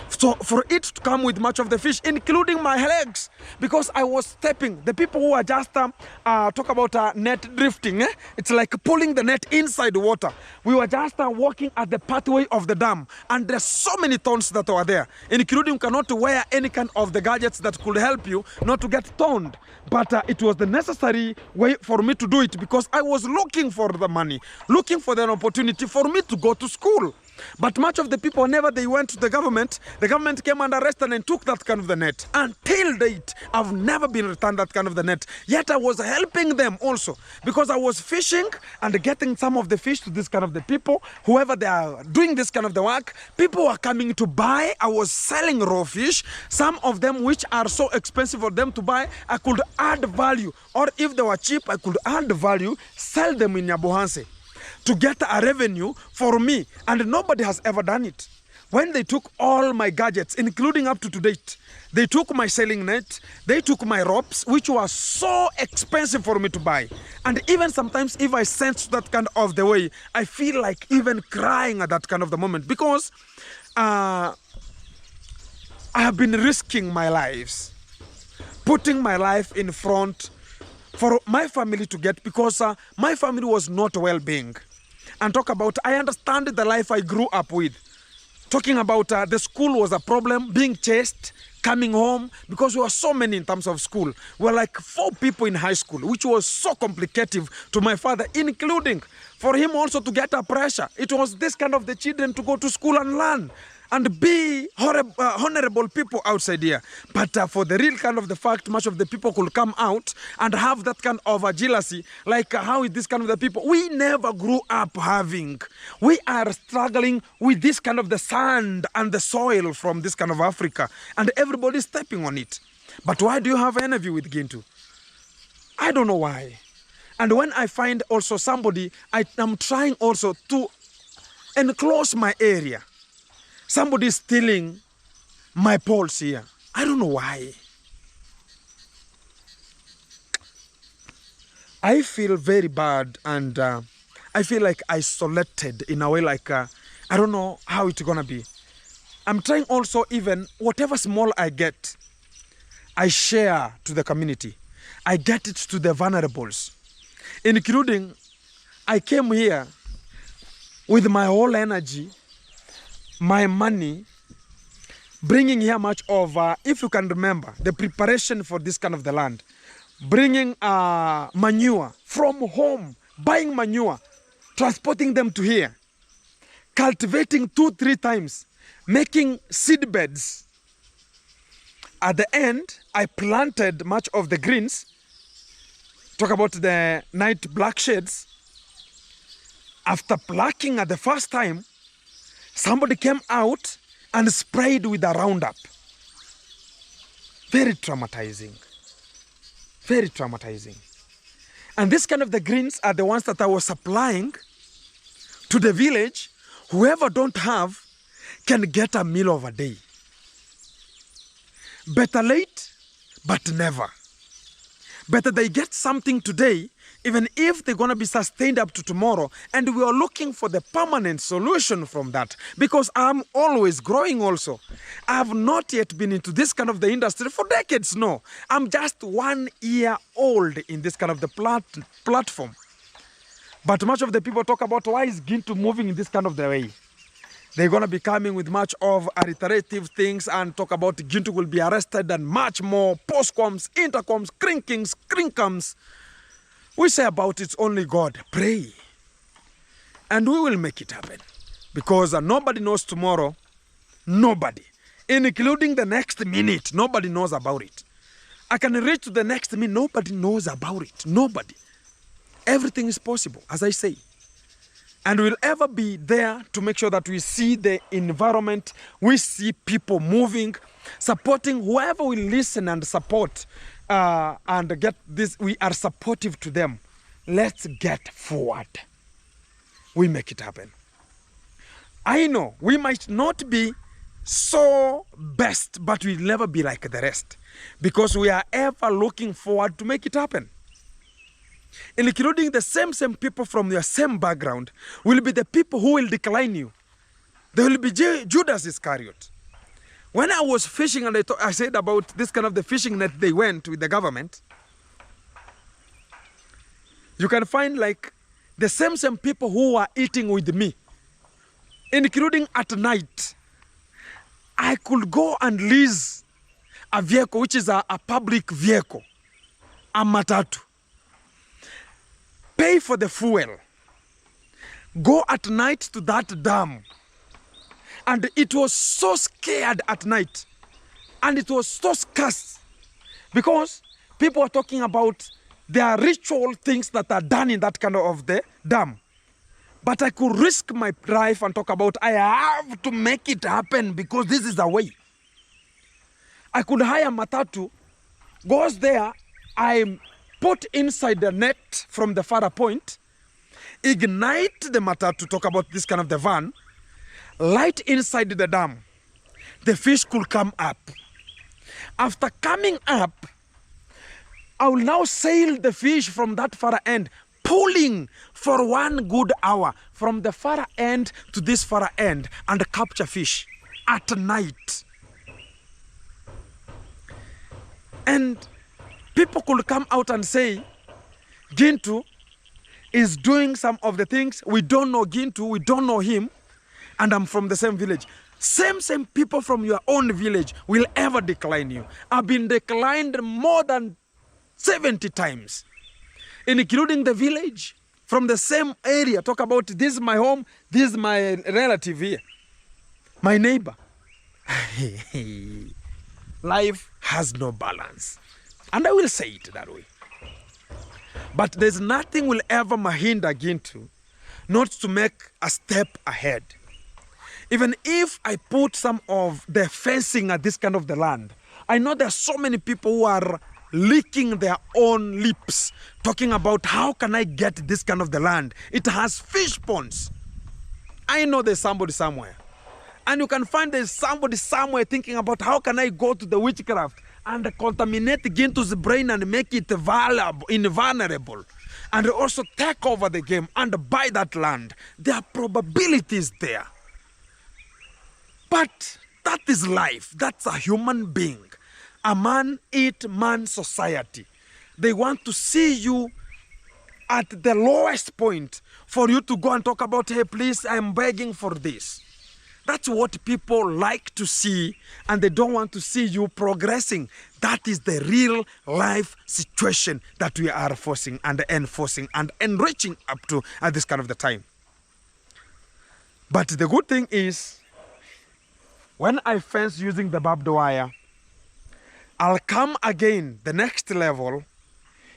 So for it to come with much of the fish, including my legs, because I was stepping. The people who are just talk about net drifting, it's like pulling the net inside the water. We were just walking at the pathway of the dam, and there's so many thorns that were there, including you cannot wear any kind of the gadgets that could help you not to get thorned. But it was the necessary way for me to do it because I was looking for the money, looking for the opportunity for me to go to school. But much of the people, whenever they went to the government came and arrested and took that kind of the net. Until date, I've never been returned that kind of the net. Yet I was helping them also, because I was fishing and getting some of the fish to this kind of the people, whoever they are doing this kind of the work. People are coming to buy. I was selling raw fish, some of them which are so expensive for them to buy. I could add value, or if they were cheap, I could add value, sell them in Nyabohanse to get a revenue for me, and nobody has ever done it. When they took all my gadgets, including up to date, they took my sailing net, they took my ropes, which were so expensive for me to buy. And even sometimes if I sense that kind of the way, I feel like even crying at that kind of the moment, because I have been risking my lives, putting my life in front for my family to get, because my family was not well-being. And talk about, I understand the life I grew up with. Talking about the school was a problem, being chased, coming home, because we were so many in terms of school. We were like 4 people in high school, which was so complicated to my father, including for him also to get a pressure. It was this kind of the children to go to school and learn and be honorable people outside here. But for the real kind of the fact, much of the people could come out and have that kind of a jealousy, like how is this kind of the people we never grew up having. We are struggling with this kind of the sand and the soil from this kind of Africa, and everybody's stepping on it. But why do you have envy with Gintu? I don't know why. And when I find also somebody, I am trying also to enclose my area. Somebody is stealing my poles here. I don't know why. I feel very bad, and I feel like isolated in a way, like I don't know how it's gonna be. I'm trying also, even whatever small I get, I share to the community. I get it to the vulnerables, including I came here with my whole energy, my money, bringing here much of, if you can remember, the preparation for this kind of the land, bringing manure from home, buying manure, transporting them to here, cultivating 2-3 times, making seed beds. At the end, I planted much of the greens. Talk about the night black shades. After plucking at the first time, somebody came out and sprayed with a Roundup. Very traumatizing. Very traumatizing. And this kind of the greens are the ones that I was supplying to the village. Whoever don't have can get a meal of a day. Better late, but never. Better they get something today, even if they're going to be sustained up to tomorrow. And we are looking for the permanent solution from that, because I'm always growing also. I have not yet been into this kind of the industry for decades, no. I'm just 1 year old in this kind of the platform. But much of the people talk about, why is Gintu moving in this kind of the way? They're going to be coming with much of alliterative things and talk about Gintu will be arrested and much more. Postcoms, intercoms, crinkings, crinkums. We say about it's only God. Pray. And we will make it happen. Because nobody knows tomorrow. Nobody. Including the next minute. Nobody knows about it. I can reach to the next minute. Nobody knows about it. Nobody. Everything is possible, as I say. And we'll ever be there to make sure that we see the environment, we see people moving, supporting whoever will listen and support and get this. We are supportive to them. Let's get forward. We make it happen. I know we might not be so best, but we'll never be like the rest, because we are ever looking forward to make it happen. Including the same people from your same background will be the people who will decline you. They will be Judas Iscariot. When I was fishing and I said about this kind of the fishing net they went with the government, you can find like the same people who are eating with me, including at night. I could go and lease a vehicle, which is a public vehicle, a matatu. Pay for the fuel. Go at night to that dam And it was so scared at night. And it was so scarce. Because people are talking about there are ritual things that are done in that kind of the dam. But I could risk my life and talk about I have to make it happen because this is the way. I could hire matatu, goes there, I put inside the net from the far point, ignite the matatu, talk about this kind of the van, light inside the dam. The fish could come up. After coming up, I will now sail the fish from that far end, pulling for 1 good hour from the far end to this far end and capture fish at night. And people could come out and say, Gintu is doing some of the things. We don't know Gintu, we don't know him, and I'm from the same village. Same people from your own village will ever decline you. I've been declined more than 70 times, including the village, from the same area. Talk about this is my home, this is my relative here, my neighbor. Life has no balance. And I will say it that way. But there's nothing will ever hinder Gintu not to make a step ahead. Even if I put some of the fencing at this kind of the land, I know there are so many people who are licking their own lips, talking about how can I get this kind of the land. It has fish ponds. I know there's somebody somewhere. And you can find there's somebody somewhere thinking about how can I go to the witchcraft and contaminate Gintu's brain and make it invulnerable. And also take over the game and buy that land. There are probabilities there. But that is life. That's a human being. A man-eat-man society. They want to see you at the lowest point for you to go and talk about, hey, please, I'm begging for this. That's what people like to see, and they don't want to see you progressing. That is the real life situation that we are forcing and enforcing and enriching up to at this kind of the time. But the good thing is, when I fence using the barbed wire, I'll come again the next level,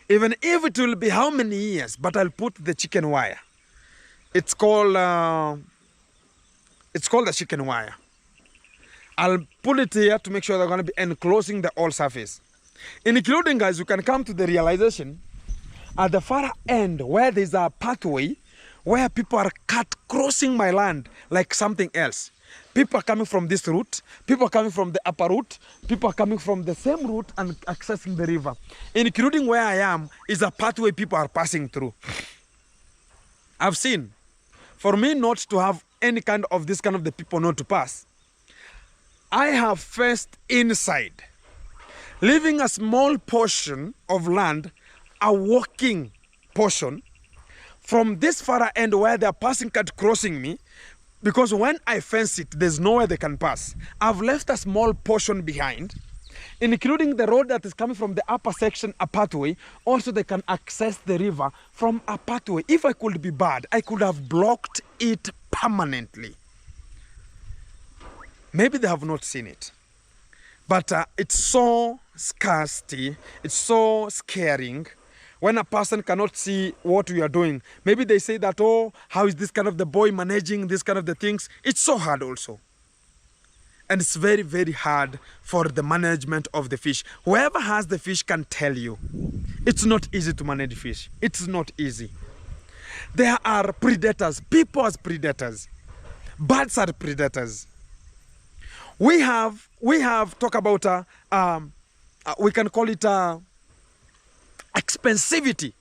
even if it will be how many years, but I'll put the chicken wire. It's called the chicken wire. I'll pull it here to make sure they're going to be enclosing the whole surface. Including, guys, you can come to the realization at the far end where there's a pathway where people are crossing my land like something else. People are coming from this route, people are coming from the upper route, people are coming from the same route and accessing the river. Including where I am is a pathway people are passing through. I've seen, for me not to have any kind of this kind of the people not to pass, I have fenced inside, leaving a small portion of land, a walking portion, from this far end where they are passing cat crossing me, because when I fence it, there's nowhere they can pass. I've left a small portion behind, including the road that is coming from the upper section, a pathway. Also, they can access the river from a pathway. If I could be bad, I could have blocked it permanently. Maybe they have not seen it. But it's so scarcity, it's so scaring. When a person cannot see what we are doing, maybe they say that, oh, how is this kind of the boy managing this kind of the things? It's so hard also. And it's very, very hard for the management of the fish. Whoever has the fish can tell you, it's not easy to manage fish. It's not easy. There are predators, people as predators, birds are predators. We have talk about, we can call it expensivity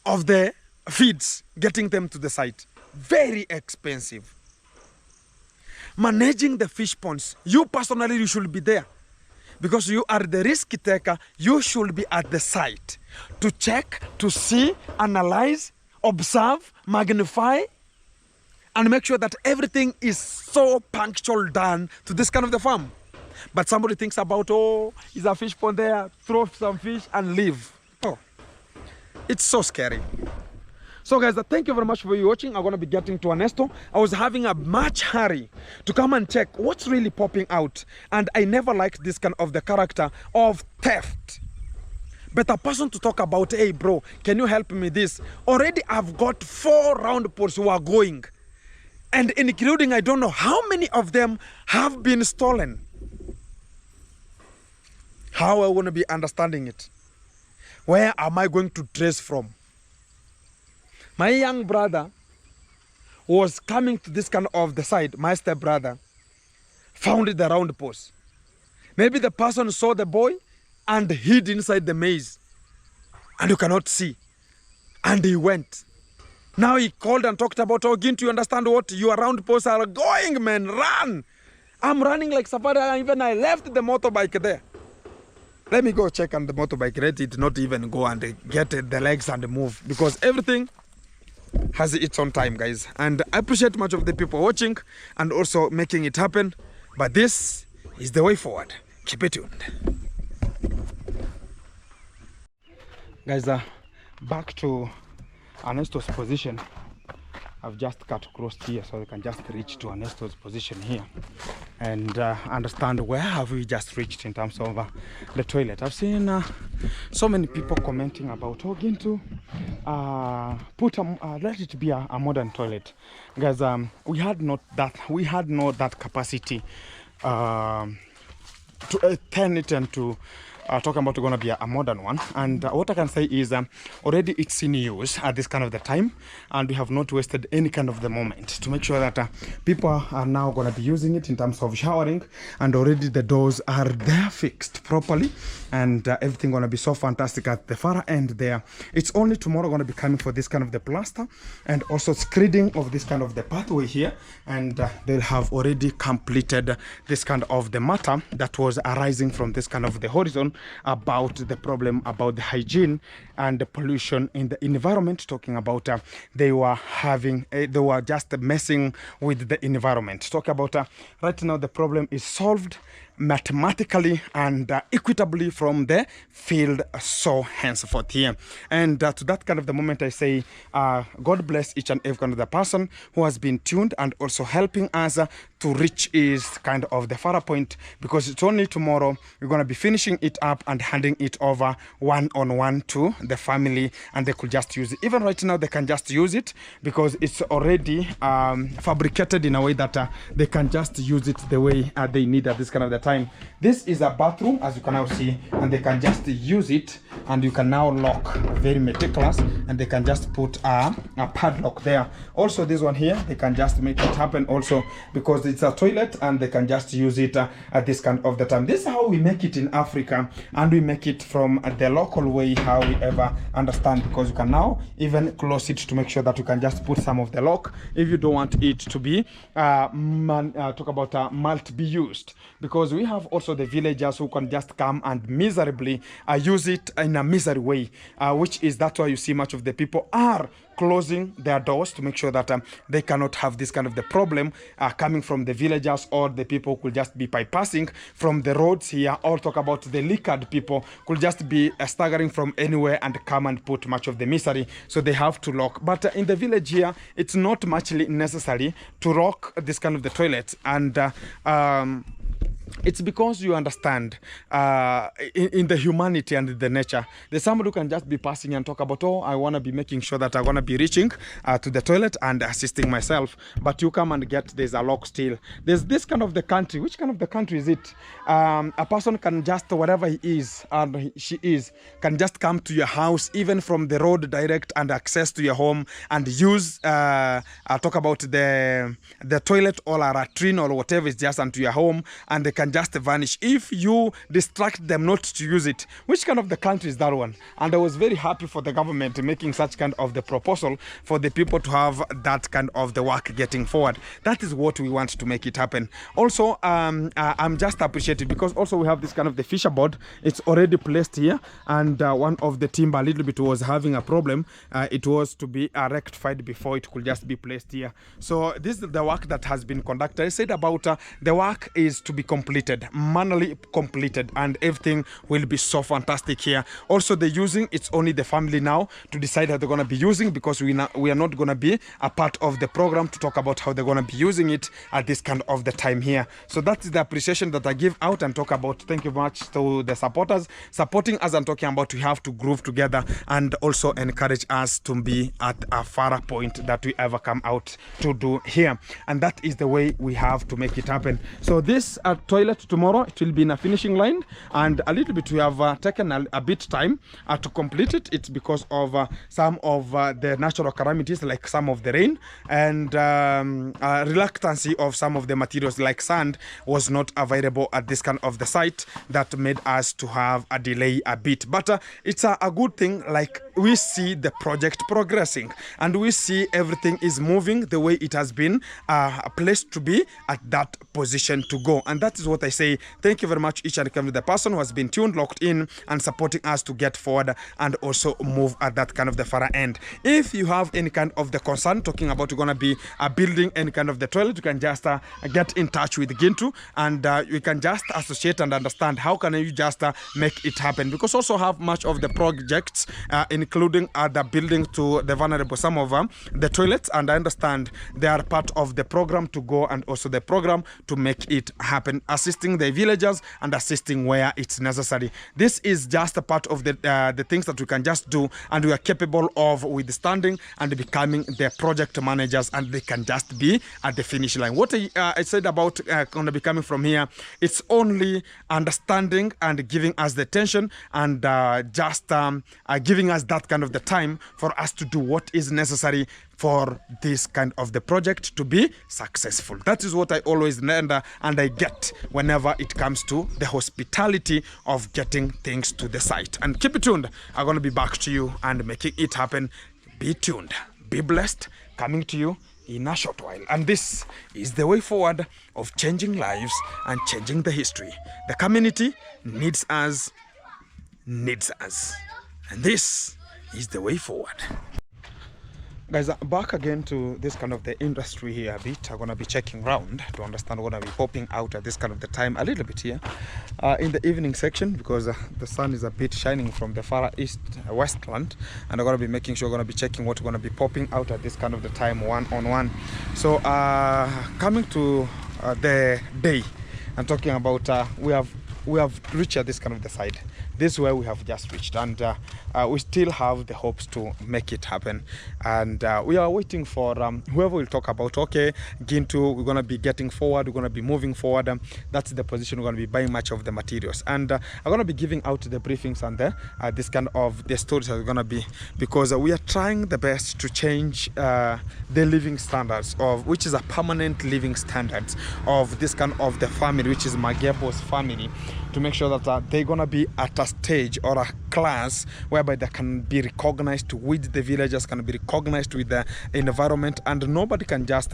of the feeds, getting them to the site. Very expensive. Managing the fish ponds, you personally, you should be there. Because you are the risk taker, you should be at the site to check, to see, analyze, observe, magnify, and make sure that everything is so punctual done to this kind of the farm. But somebody thinks about, oh, is a fish pond there, throw some fish and leave. Oh, it's so scary. So guys, thank you very much for you watching. I'm going to be getting to Ernesto. I was having a much hurry to come and check what's really popping out. And I never liked this kind of the character of theft. But a person to talk about, hey bro, can you help me this? Already I've got 4 round posts who are going. And including, I don't know how many of them have been stolen. How am I going to be understanding it? Where am I going to trace from? My young brother was coming to this kind of the side, my step brother, found the round post. Maybe the person saw the boy and hid inside the maze and you cannot see. And he went. Now he called and talked about, oh Gintu, you understand what? Your round posts are going, man, run. I'm running like safari, even I left the motorbike there. Let me go check on the motorbike, let it not even go and get the legs and move, because everything has its own time, guys. And I appreciate much of the people watching and also making it happen. But this is the way forward. Keep it tuned. Guys, back to Ernesto's position. I've just cut across here so we can just reach to Ernesto's position here and understand where have we just reached in terms of the toilet. I've seen so many people commenting about, oh Gintu, let it be a modern toilet. Guys, we had not that capacity to turn it into talking about going to be a modern one. And what I can say is already it's in use at this kind of the time, and we have not wasted any kind of the moment to make sure that people are now going to be using it in terms of showering, and already the doors are there fixed properly, and everything going to be so fantastic at the far end there. It's only tomorrow going to be coming for this kind of the plaster and also screeding of this kind of the pathway here, and they'll have already completed this kind of the matter that was arising from this kind of the horizon about the problem about the hygiene and the pollution in the environment, talking about they were just messing with the environment. Talk about right now the problem is solved mathematically and equitably from the field, so henceforth here. And to that kind of the moment I say God bless each and every kind of the person who has been tuned and also helping us to reach is kind of the far point, because it's only tomorrow we're going to be finishing it up and handing it over one-on-one to the family, and they could just use it. Even right now they can just use it because it's already fabricated in a way that they can just use it the way they need at this kind of the time. This is a bathroom, as you can now see, and they can just use it, and you can now lock, very meticulous, and they can just put a padlock there. Also this one here, they can just make it happen also because it's a toilet, and they can just use it at this kind of the time. This is how we make it in Africa, and we make it from the local way how we ever understand, because you can now even close it to make sure that you can just put some of the lock if you don't want it to be malt be used, because we have also the villagers who can just come and miserably use it in a misery way, which is that's why you see much of the people are closing their doors to make sure that they cannot have this kind of the problem coming from the villagers, or the people could just be bypassing from the roads here, or talk about the liquored people could just be staggering from anywhere and come and put much of the misery, so they have to lock. But in the village here, it's not much necessary to lock this kind of the toilet, and it's because you understand in the humanity and the nature. There's somebody who can just be passing and talk about, oh, I want to be making sure that I want to be reaching to the toilet and assisting myself. But you come and get, there's a lock still. There's this kind of the country. Which kind of the country is it? A person can just, whatever he is and she is, can just come to your house, even from the road direct, and access to your home and use, talk about the toilet or a latrine or whatever is just onto your home, and they can just vanish if you distract them not to use it. Which kind of the country is that one? And I was very happy for the government making such kind of the proposal for the people to have that kind of the work getting forward. That is what we want to make it happen. Also, I'm just appreciative because also we have this kind of the fisher board. It's already placed here, and one of the timber a little bit was having a problem. It was to be rectified before it could just be placed here. So this is the work that has been conducted. I said about the work is to be completed completed, manually completed, and everything will be so fantastic here. Also, the using, it's only the family now to decide how they're going to be using, because we are not going to be a part of the program to talk about how they're going to be using it at this kind of the time here. So that is the appreciation that I give out and talk about. Thank you very much to the supporters supporting us and talking about we have to groove together, and also encourage us to be at a far point that we ever come out to do here. And that is the way we have to make it happen. So this toilet tomorrow, it will be in a finishing line, and a little bit we have taken a bit time to complete it. It's because of some of the natural calamities, like some of the rain, and reluctancy of some of the materials like sand was not available at this kind of the site, that made us to have a delay a bit. But it's a good thing. Like, we see the project progressing, and we see everything is moving the way it has been a place to be, at that position to go. And that is what I say. Thank you very much, each and every the person who has been tuned, locked in, and supporting us to get forward and also move at that kind of the far end. If you have any kind of the concern talking about you're gonna be building any kind of the toilet, you can just get in touch with Gintu, and you can just associate and understand how can you just make it happen, because also have much of the projects including the building to the vulnerable, some of the toilets, and I understand they are part of the program to go, and also the program to make it happen, assisting the villagers and assisting where it's necessary. This is just a part of the things that we can just do, and we are capable of withstanding and becoming the project managers, and they can just be at the finish line. What I said about gonna be coming from here, it's only understanding and giving us the attention, and just giving us that kind of the time for us to do what is necessary for this kind of the project to be successful. That is what I always learn and I get whenever it comes to the hospitality of getting things to the site. And keep it tuned. I'm going to be back to you and making it happen. Be tuned. Be blessed. Coming to you in a short while. And this is the way forward of changing lives and changing the history. The community needs us. And this is the way forward. Guys, back again to this kind of the industry here a bit. I'm going to be checking around to understand what I'm going to be popping out at this kind of the time a little bit here in the evening section, because the sun is a bit shining from the far east westland, and I'm going to be making sure I'm going to be checking what's going to be popping out at this kind of the time one-on-one. So coming to the day, I'm talking about we have reached at this kind of the side. This is where we have just reached, and we still have the hopes to make it happen. And we are waiting for whoever will talk about, okay, Gintu, we're going to be getting forward, we're going to be moving forward. That's the position we're going to be buying much of the materials. And I'm going to be giving out the briefings and this kind of the stories are going to be, because we are trying the best to change the living standards of, which is a permanent living standards of this kind of the family, which is Magebo's family, to make sure that they're going to be at a stage or a class whereby they can be recognized with the villagers, can be recognized with the environment, and nobody can just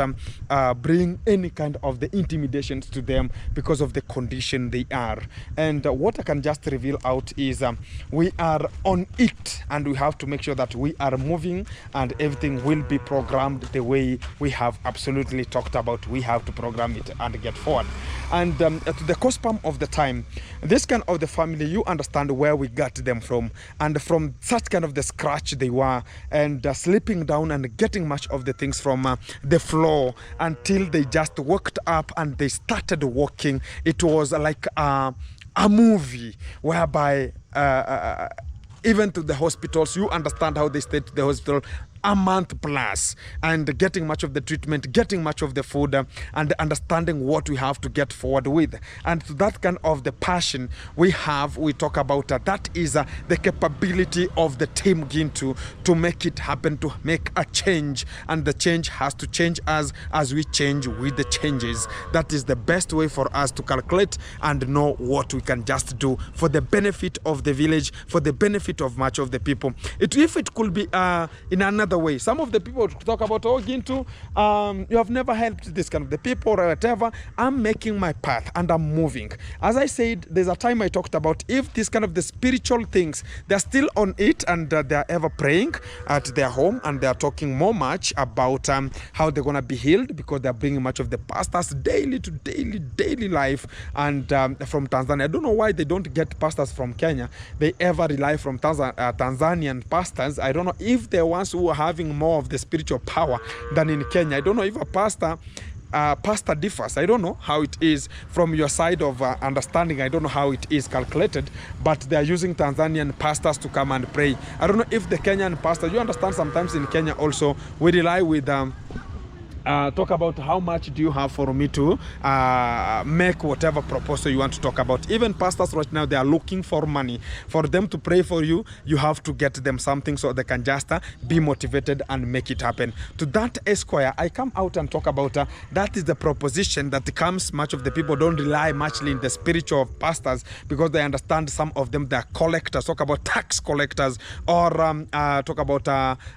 bring any kind of the intimidations to them because of the condition they are. And what I can just reveal out is we are on it, and we have to make sure that we are moving and everything will be programmed the way we have absolutely talked about. We have to program it and get forward. And to the custom of the time, this kind of the family, you understand where we got them from, and from such kind of the scratch they were, and slipping down and getting much of the things from the floor until they just walked up and they started walking. It was like a movie whereby even to the hospitals, you understand how they stayed to the hospital a month plus, and getting much of the treatment, getting much of the food, and understanding what we have to get forward with. And that kind of the passion we talk about that is the capability of the team Gintu to make it happen, to make a change, and the change has to change us as we change with the changes. That is the best way for us to calculate and know what we can just do for the benefit of the village, for the benefit of much of the people. If it could be in another other way. Some of the people talk about, oh, Gintu, you have never helped this kind of the people or whatever. I'm making my path and I'm moving. As I said, there's a time I talked about, if this kind of the spiritual things, they're still on it, and they're ever praying at their home, and they're talking more much about how they're going to be healed, because they're bringing much of the pastors daily to daily life, and from Tanzania. I don't know why they don't get pastors from Kenya. They ever rely from Tanzanian pastors. I don't know if they're ones who are having more of the spiritual power than in Kenya. I don't know if a pastor differs. I don't know how it is from your side of understanding. I don't know how it is calculated, but they are using Tanzanian pastors to come and pray. I don't know if the Kenyan pastor, you understand, sometimes in Kenya also we rely with talk about how much do you have for me to make whatever proposal you want to talk about. Even pastors right now, they are looking for money. For them to pray for you, you have to get them something so they can just be motivated and make it happen. To that Esquire, I come out and talk about that is the proposition that comes. Much of the people don't rely muchly in the spiritual of pastors, because they understand some of them, they are collectors. Talk about tax collectors, or talk about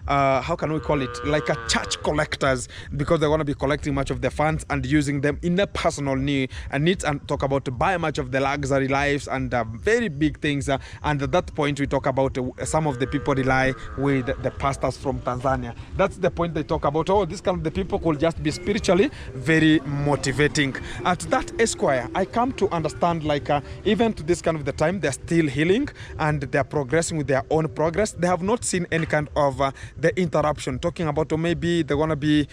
how can we call it, like a church collectors, because they want to be collecting much of the funds and using them in a personal needs, and talk about buy much of the luxury lives and very big things. And at that point, we talk about some of the people rely with the pastors from Tanzania. That's the point they talk about. Oh, this kind of the people could just be spiritually very motivating. At that Esquire, I come to understand, like even to this kind of the time, they're still healing and they're progressing with their own progress. They have not seen any kind of the interruption. Talking about, maybe they're going to be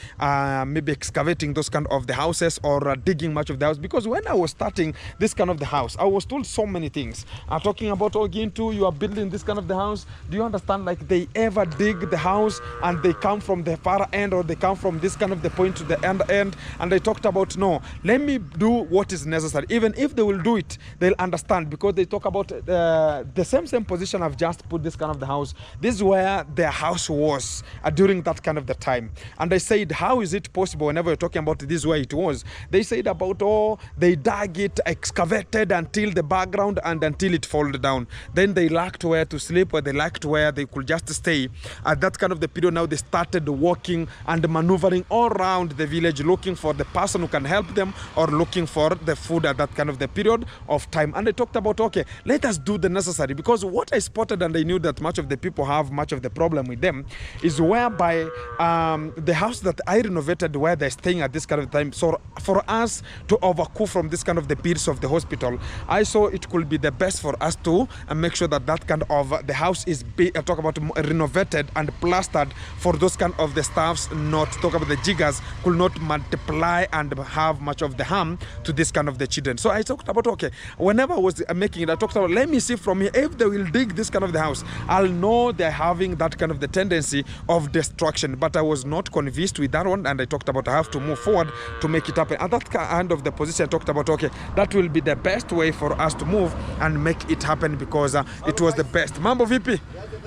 maybe excavating those kind of the houses, or digging much of the house. Because when I was starting this kind of the house, I was told so many things. Talking about, oh, Gintu, you are building this kind of the house. Do you understand, like they ever dig the house and they come from the far end, or they come from this kind of the point to the end. And I talked about, no, let me do what is necessary. Even if they will do it, they'll understand, because they talk about the same position I've just put this kind of the house. This is where their house was during that kind of the time. And I said, how is it possible? Whenever you're talking about this way it was, they said about, oh, they dug it, excavated until the background and until it folded down. Then they lacked where to sleep, or they lacked where they could just stay. At that kind of the period, now they started walking and maneuvering all around the village, looking for the person who can help them, or looking for the food at that kind of the period of time. And I talked about, okay, let us do the necessary, because what I spotted, and I knew that much of the people have much of the problem with them, is whereby the house that I renovated, where they're staying at this kind of time. So for us to overcook from this kind of the bills of the hospital, I saw it could be the best for us to make sure that that kind of the house is talk about renovated and plastered, for those kind of the staffs, not talk about the jiggers, could not multiply and have much of the harm to this kind of the children. So I talked about, okay, whenever I was making it, I talked about, let me see from here, if they will dig this kind of the house, I'll know they're having that kind of the tendency of destruction. But I was not convinced with that one, and I talked about I have to move forward to make it happen. At that kind of the position, I talked about, okay, that will be the best way for us to move and make it happen, because it was the best. Mambo vipi?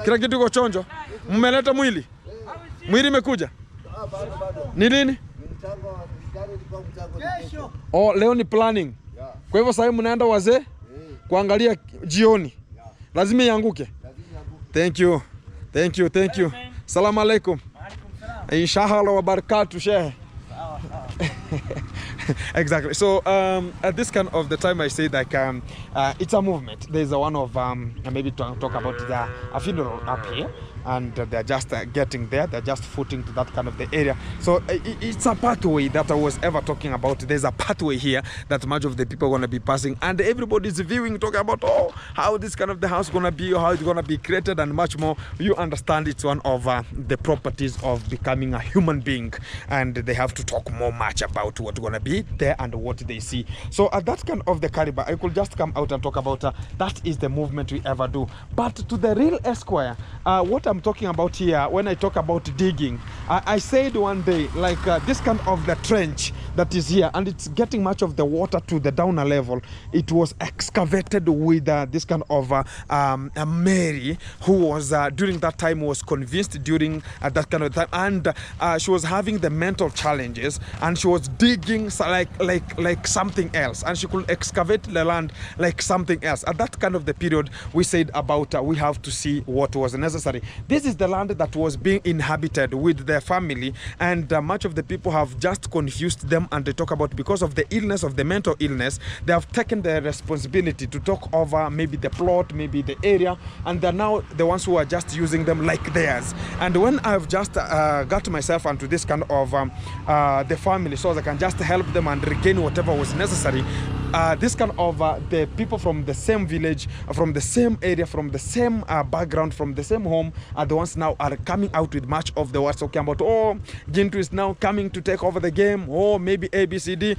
Kila kitu kwa chonjo? Mmeleta mwili? Mwili imekuja? Ni lini? Oh, leo ni planning. Kwa hivyo sasa mnaenda wazee kuangalia jioni. Lazima ianguke. Thank you. Thank you. Thank you. Salamu alaikum. Inshallah wa barakatuh, sheikh. Exactly. So at this kind of the time, I say like it's a movement. There's a one of maybe to talk about a funeral up here, and they're just getting there. They're just footing to that kind of the area. So it's a pathway that I was ever talking about. There's a pathway here that much of the people are going to be passing, and everybody's viewing, talking about, oh, how this kind of the house going to be, or how it's going to be created, and much more. You understand, it's one of the properties of becoming a human being, and they have to talk more much about what's going to be there and what they see. So at that kind of the caliber, I could just come out and talk about that is the movement we ever do. But to the real Esquire, what I'm talking about here, when I talk about digging, I said one day, like this kind of the trench, that is here, and it's getting much of the water to the downer level. It was excavated with this kind of a Mary, who was during that time was convinced during that kind of time, and she was having the mental challenges, and she was digging like something else, and she could excavate the land like something else. At that kind of the period, we said about we have to see what was necessary. This is the land that was being inhabited with their family, and much of the people have just confused them, and they talk about, because of the illness, of the mental illness, they have taken the responsibility to talk over maybe the plot, maybe the area, and they're now the ones who are just using them like theirs. And when I've just got myself onto this kind of the family, so I can just help them and regain whatever was necessary, this kind of the people from the same village, from the same area, from the same background, from the same home, are the ones now are coming out with much of the words talking about, oh, Gintu is now coming to take over the game, or maybe ABCD.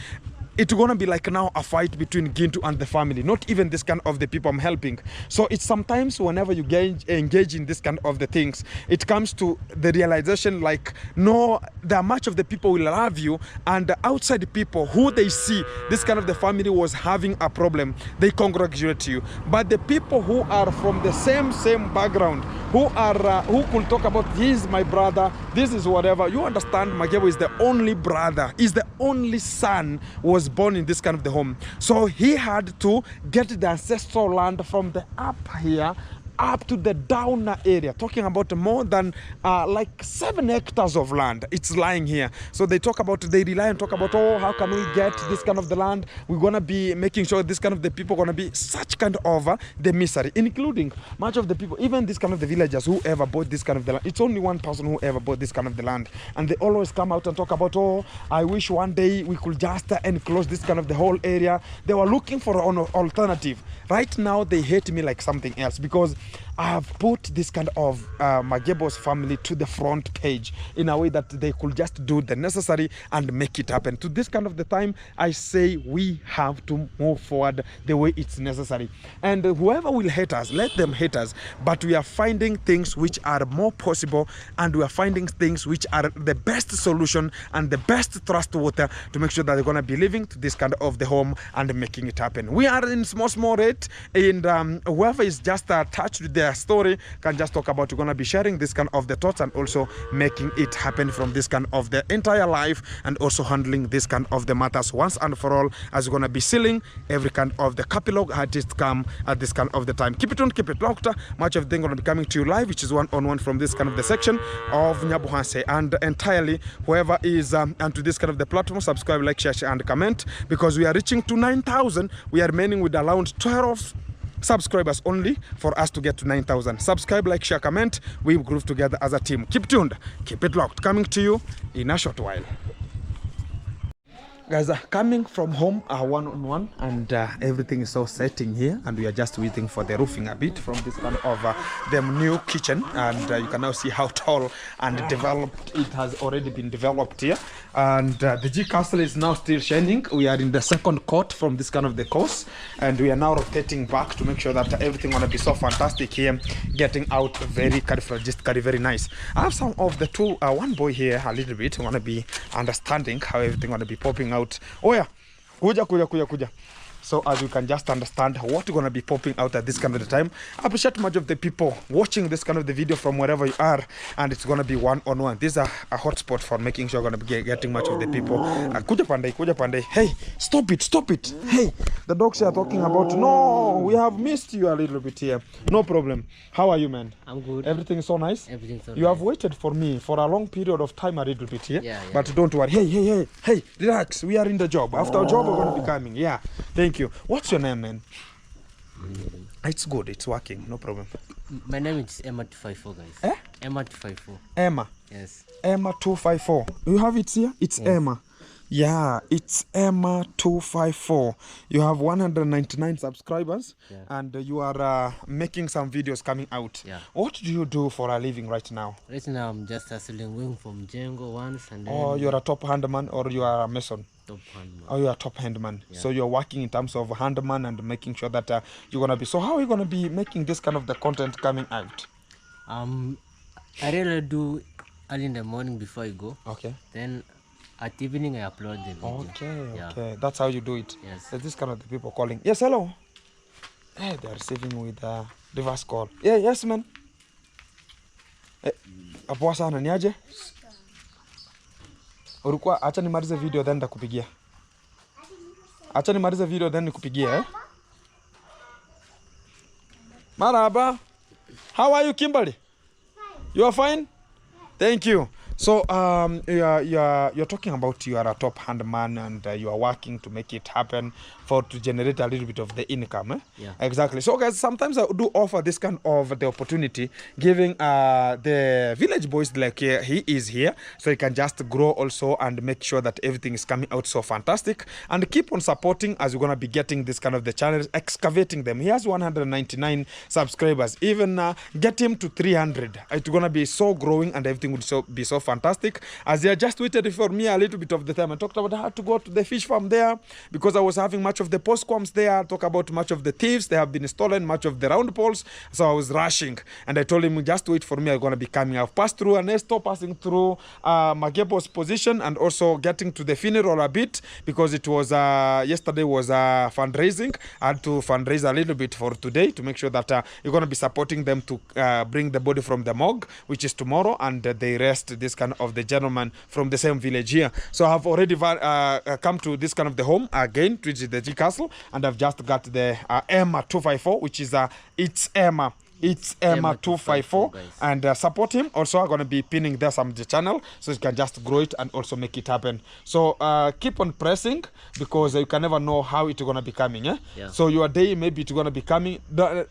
It's gonna be like now a fight between Gintu and the family, not even this kind of the people I'm helping. So it's sometimes whenever you engage in this kind of the things, it comes to the realization like, no, there are much of the people will love you, and the outside people who they see this kind of the family was having a problem, they congratulate you. But the people who are from the same background, who are who could talk about, he is my brother, this is whatever, you understand, Magebo is the only brother, is the only son, was born in this kind of the home. So he had to get the ancestral land from the up here up to the downer area, talking about more than like 7 hectares of land. It's lying here. So they talk about, they rely and talk about, oh, how can we get this kind of the land? We're gonna be making sure this kind of the people gonna be such kind of the misery, including much of the people, even this kind of the villagers who ever bought this kind of the land. It's only one person who ever bought this kind of the land, and they always come out and talk about, oh, I wish one day we could just enclose this kind of the whole area. They were looking for an alternative. Right now they hate me like something else, because I have put this kind of Magebo's family to the front page in a way that they could just do the necessary and make it happen. To this kind of the time, I say we have to move forward the way it's necessary. And whoever will hate us, let them hate us. But we are finding things which are more possible, and we are finding things which are the best solution and the best trust water to make sure that they're going to be living to this kind of the home and making it happen. We are in small rate, and whoever is just attached to their story can just talk about, we're going to be sharing this kind of the thoughts and also making it happen from this kind of the entire life, and also handling this kind of the matters once and for all, as we're going to be sealing every kind of the capilog artist come at this kind of the time. Keep it on, keep it locked. Much of the thing going to be coming to you live, which is one-on-one from this kind of the section of Nyabuhanse, and entirely whoever is onto this kind of the platform, subscribe, like, share, and comment, because we are reaching to 9,000. We are remaining with around 12 subscribers only for us to get to 9,000. Subscribe, like, share, comment. We groove together as a team. Keep tuned, keep it locked. Coming to you in a short while. Guys are coming from home one-on-one, and everything is all setting here, and we are just waiting for the roofing a bit from this kind of the new kitchen, and you can now see how tall and developed it has already been developed here. And the G castle is now still shining. We are in the second court from this kind of the course, and we are now rotating back to make sure that everything gonna be so fantastic here, getting out very very nice. I have some of the two one boy here a little bit gonna be understanding how everything gonna be popping out. Oh yeah, kuja. So as you can just understand what you're going to be popping out at this kind of the time. I appreciate much of the people watching this kind of the video from wherever you are, and it's going to be one-on-one. This is a hotspot for making sure you're going to be getting much of the people. Kuja pandai. Hey, stop it. Hey, the dogs are talking about, no, we have missed you a little bit here. No problem. How are you, man? I'm good. Everything is so nice? Everything's so nice. You have waited for me for a long period of time a little bit here. Yeah. But don't worry. Hey, relax. We are in the job. After a job, we're going to be coming. Yeah. Thank you. What's your name, man? It's good. It's working. No problem. My name is Emma 254, guys. Eh? Emma 254. Emma. Yes. Emma 254. You have it here? It's yes. Emma. Yeah, it's Emma 254. You have 199 subscribers, and you are making some videos coming out. Yeah. What do you do for a living right now? Right now, I'm just hustling, going from Django once, and then... Oh, you're a top handman, or you are a mason? Top handman. Oh, you're a top handman. Yeah. So you're working in terms of handman and making sure that you're going to be... So how are you going to be making this kind of the content coming out? I really do early in the morning before I go. Okay. Then At evening, I upload the video. Okay, Yeah. okay. That's how you do it. Yes. There's this kind of the people calling. Yes, hello. Hey, they're receiving with reverse call. Yeah, yes, man. Poa sana, ni aje? Ulikuwa acha nimalize video then nitakupigia. Acha nimalize video then nikupigia, eh? Marhaba. How are you, Kimberly? You are fine? Thank you. So you're talking about you are a top hand man and you are working to make it happen to generate a little bit of the income. Eh? Yeah. Exactly. So guys, sometimes I do offer this kind of the opportunity, giving the village boys like he is here, so he can just grow also and make sure that everything is coming out so fantastic, and keep on supporting as we're gonna be getting this kind of the channels, excavating them. He has 199 subscribers. Even get him to 300. It's gonna be so growing and everything will be so fantastic. As they just waited for me a little bit of the time, I talked about how to go to the fish farm there because I was having much of the postcoms there. Talk about much of the thieves, they have been stolen much of the round poles, so I was rushing and I told him just wait for me, I'm gonna be coming. I've passed through Ernesto, passing through Magebo's position and also getting to the funeral a bit because it was yesterday was fundraising. I had to fundraise a little bit for today to make sure that you're gonna be supporting them to bring the body from the morgue, which is tomorrow, and they rest this kind of the gentleman from the same village here. So I have already come to this kind of the home again, which is the G Castle, and I've just got the Emma 254, which is it's Emma 254, and support him. Also, I'm gonna be pinning there some of the channel so you can just grow it and also make it happen. So keep on pressing because you can never know how it's gonna be coming. Yeah. So your day maybe it's gonna be coming,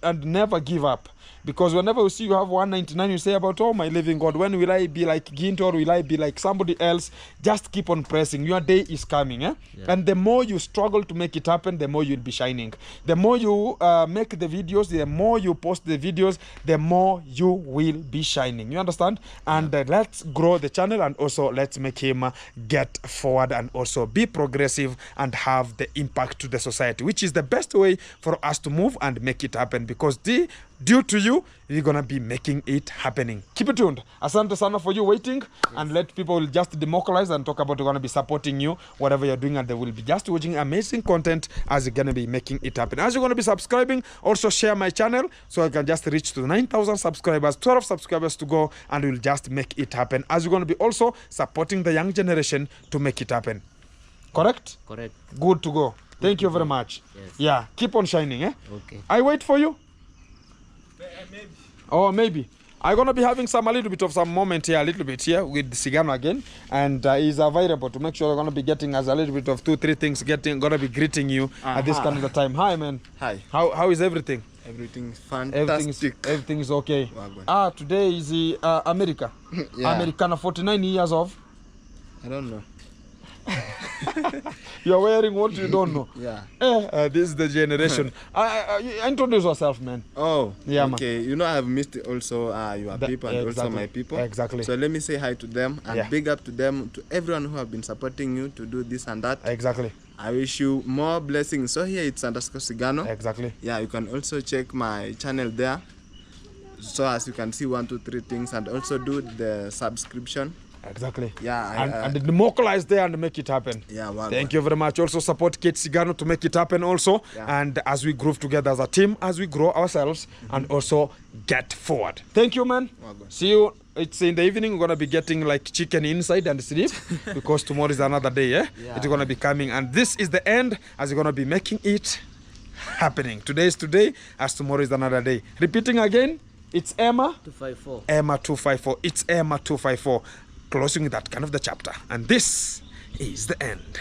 and never give up. Because whenever you see you have 199, you say about, oh my living God, when will I be like Gintu or will I be like somebody else? Just keep on pressing. Your day is coming. Yeah. And the more you struggle to make it happen, the more you'll be shining. The more you make the videos, the more you post the videos, the more you will be shining. You understand? And let's grow the channel and also let's make him get forward and also be progressive and have the impact to the society, which is the best way for us to move and make it happen, because due to you, we're gonna be making it happening. Keep it tuned. Asante sana for you waiting, and let people just democratize and talk about we're gonna be supporting you whatever you're doing, and they will be just watching amazing content as you're gonna be making it happen. As you're gonna be subscribing, also share my channel so I can just reach to 9,000 subscribers, 12 subscribers to go, and we'll just make it happen. As you're gonna be also supporting the young generation to make it happen. Correct? Correct. Good to go. Thank you very much. Yes. Yeah, keep on shining. Okay. I wait for you. Maybe. Oh, maybe. I'm going to be having a little bit of some moment here, a little bit here with Sigano again. And he's available to make sure I'm going to be getting us a little bit of 2-3 things, going to be greeting you at this kind of the time. Hi, man. Hi. How is everything? Everything's fantastic. Everything is okay. Wagwan. Today is America. Yeah. Americana, 49 years of. I don't know. You're wearing what you don't know. Yeah. This is the generation. Introduce yourself, man. Oh, yeah, okay. Man. You know, I've missed also your people and also my people. Exactly. So let me say hi to them and big up to them, to everyone who have been supporting you to do this and that. Exactly. I wish you more blessings. So here it's _Sigano. Exactly. Yeah, you can also check my channel there. So as you can see 1, 2, 3 things, and also do the subscription. Exactly. Yeah. And democratize there and make it happen. Yeah. Wow. Thank you very much. Also support Kate Sigano to make it happen also. Yeah. And as we groove together as a team, as we grow ourselves and also get forward. Thank you, man. Wow. See you. It's in the evening. We're going to be getting like chicken inside and sleep because tomorrow is another day. Yeah? It's going to be coming. And this is the end as we're going to be making it happening. Today is today as tomorrow is another day. Repeating again. It's Emma 254. Emma 254. It's Emma 254. Closing that kind of the chapter, and this is the end.